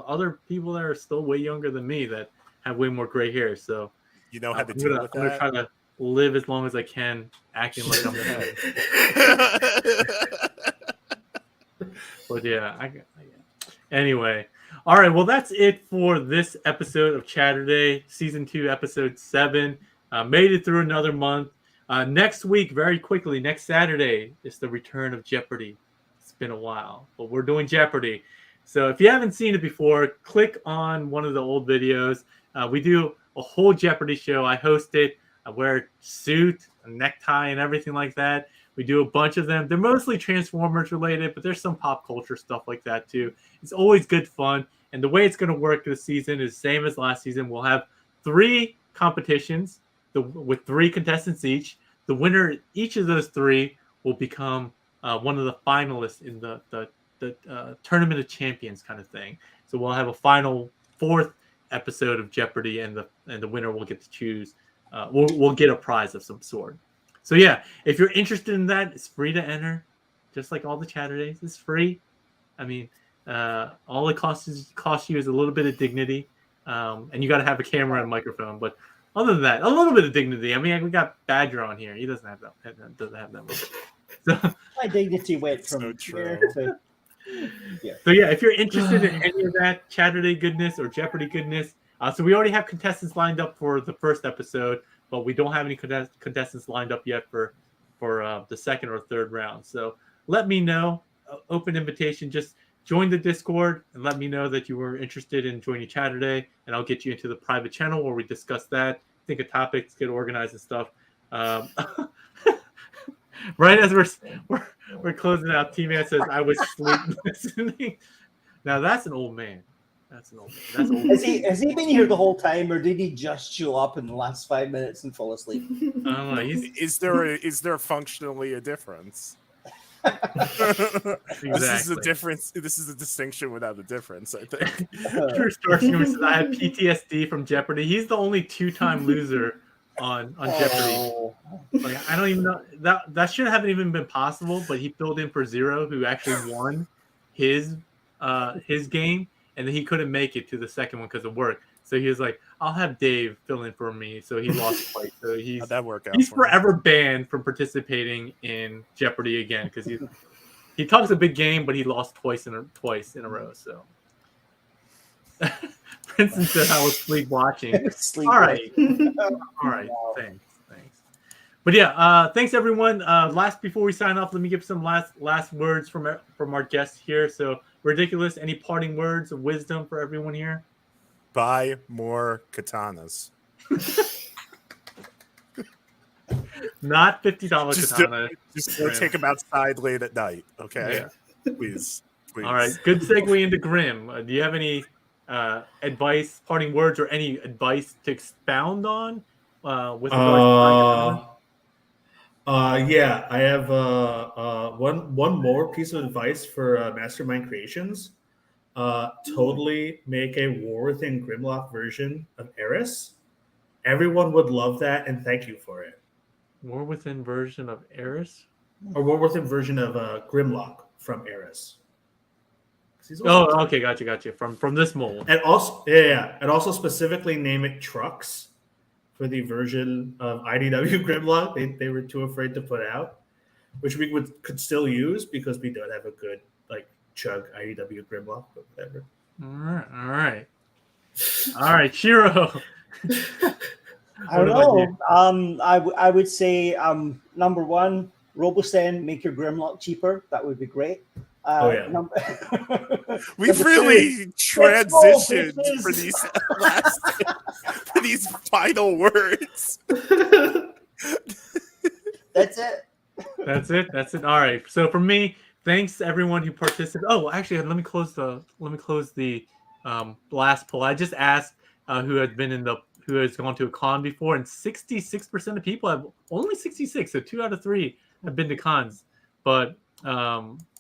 other people that are still way younger than me that have way more gray hair. So You know how to I'm deal gonna, with I'm gonna that? try to live as long as I can, acting like I'm ahead. But yeah, Anyway, all right. Well, that's it for this episode of Chatterday, Season 2, Episode 7. Made it through another month. Next week, very quickly, next Saturday, is the return of Jeopardy. It's been a while, but we're doing Jeopardy. So if you haven't seen it before, click on one of the old videos. We do a whole Jeopardy show. I host it. I wear a suit, a necktie, and everything like that. We do a bunch of them. They're mostly Transformers related, but there's some pop culture stuff like that too. It's always good fun. And the way it's going to work this season is the same as last season. We'll have 3 competitions with 3 contestants each. The winner, each of those 3, will become one of the finalists in the Tournament of Champions kind of thing. So we'll have a final 4th episode of Jeopardy, and the winner will get to choose. We'll get a prize of some sort. So yeah, if you're interested in that, it's free to enter, just like all the Chatterdays. It's free. I mean, all it costs you is a little bit of dignity, and you got to have a camera and a microphone. But other than that, a little bit of dignity. I mean, we got Badger on here. He doesn't have that much. So, my dignity went So from true. here to so yeah, if you're interested in any of that Chatterday goodness or Jeopardy goodness, so we already have contestants lined up for the first episode, but we don't have any contestants lined up yet for the second or third round. So let me know. Open invitation. Just join the Discord and let me know that you were interested in joining Chatterday, and I'll get you into the private channel where we discuss that, think of topics, get organized and stuff. Right as we're closing out, T-Man says, I was sleeping listening. Now that's an old man. That's old. Has he been here the whole time, or did he just show up in the last 5 minutes and fall asleep? I don't know. Is there functionally a difference? Exactly. This is a difference. This is a distinction without a difference, I think. True Star Streamer says, I have PTSD from Jeopardy. He's the only 2-time loser on Jeopardy. Oh. Like, I don't even know that should haven't even been possible, but he filled in for Zero, who actually won his game, and then he couldn't make it to the second one because of work. So he was like, I'll have Dave fill in for me. So he lost twice. So How'd that work out? he's for him? forever banned from participating in Jeopardy again because he talks a big game, but he lost twice in a row. So Princeton said I was sleep watching. All right. Wow. Thanks. But yeah, thanks everyone. Before we sign off, let me give some last words from our guests here. So Ridiculous, any parting words of wisdom for everyone here? Buy more katanas. Not $50 katana. Just go take them outside late at night, okay? Yeah. Please. All right, good segue into Grim. Do you have any advice, parting words, or any advice to expound on with regards to Yeah, I have one more piece of advice for Mastermind Creations. Totally make a War Within Grimlock version of Eris. Everyone would love that, and thank you for it. War Within version of Eris? Or War Within version of Grimlock from Eris. Oh, okay, gotcha. From this mold. And also, yeah, and also specifically name it Trucks for the version of IDW Grimlock they were too afraid to put out, which we could still use because we don't have a good like chug IDW Grimlock, but whatever. All right, Shiro. I don't know. I would say number one, Robosend, make your Grimlock cheaper. That would be great. Yeah. We've really transitioned for these for these final words. That's it. That's it. All right. So for me, thanks to everyone who participated. Oh, actually, let me close the last poll. I just asked who has gone to a con before, and 66% of people have only 66. So 2 out of 3 have been to cons. But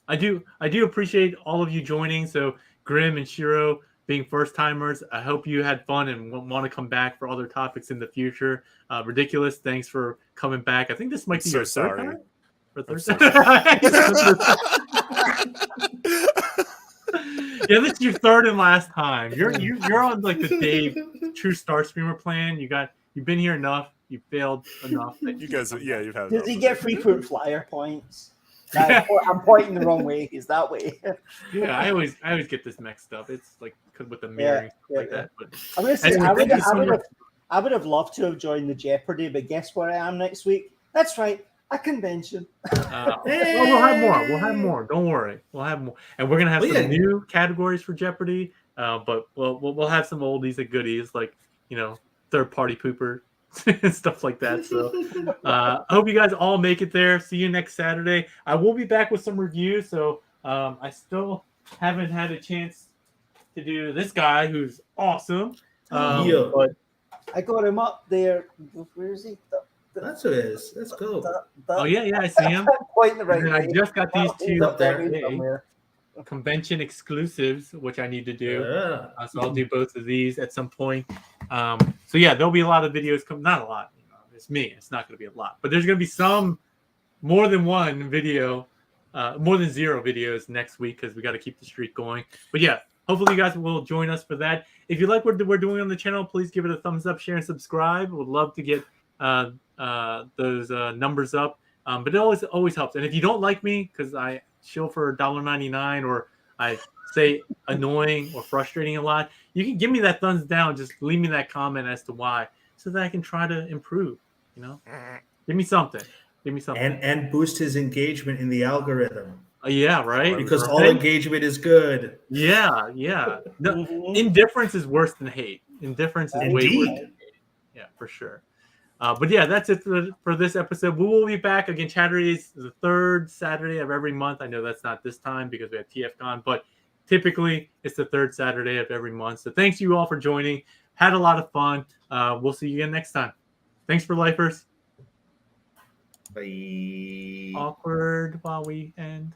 I do appreciate all of you joining. So Grim and Shiro being first timers, I hope you had fun and want to come back for other topics in the future. Ridiculous, thanks for coming back. I think this might be your third time. Yeah, this is your third and last time. You're on like the Dave True Star Streamer plan. You've been here enough. You failed enough. You guys, yeah, you've had. Does he get frequent flyer points? I'm pointing the wrong way. Is that way? Yeah, I always get this mixed up. It's like with the mirroring like that. But I'm gonna say I would have loved to have joined the Jeopardy, but guess where I am next week? That's right, a convention. Well, we'll have more. Don't worry, we'll have more, and we're gonna have some new categories for Jeopardy. But we'll have some oldies and goodies like third party pooper and stuff like that. So I hope you guys all make it there. See you next Saturday. I will be back with some reviews. So I still haven't had a chance to do this guy who's awesome. But I got him up there. Where is he? That's who it is. Let's go. Oh yeah, I see him. Pointing the right way. I just got these two up there. Convention exclusives, which I need to do. So I'll do both of these at some point. So yeah, there'll be a lot of videos. Not a lot. It's me. It's not going to be a lot, but there's going to be some more than one video, more than 0 videos next week because we got to keep the streak going. But yeah, hopefully you guys will join us for that. If you like what we're doing on the channel, please give it a thumbs up, share, and subscribe. We'd love to get those numbers up. But it always helps. And if you don't like me because I chill for $1.99 or I say annoying or frustrating a lot, you can give me that thumbs down. Just leave me that comment as to why, so that I can try to improve. Give me something. And boost his engagement in the algorithm. Yeah, right. Because all engagement is good. Yeah. No, indifference is worse than hate. Indifference is way worse than hate. Yeah, for sure. But yeah, that's it for this episode. We will be back again. Chatterday is the 3rd Saturday of every month. I know that's not this time because we have TFCon, but typically it's the 3rd Saturday of every month. So thanks you all for joining. Had a lot of fun. We'll see you again next time. Thanks for lifers. Bye. Awkward while we end.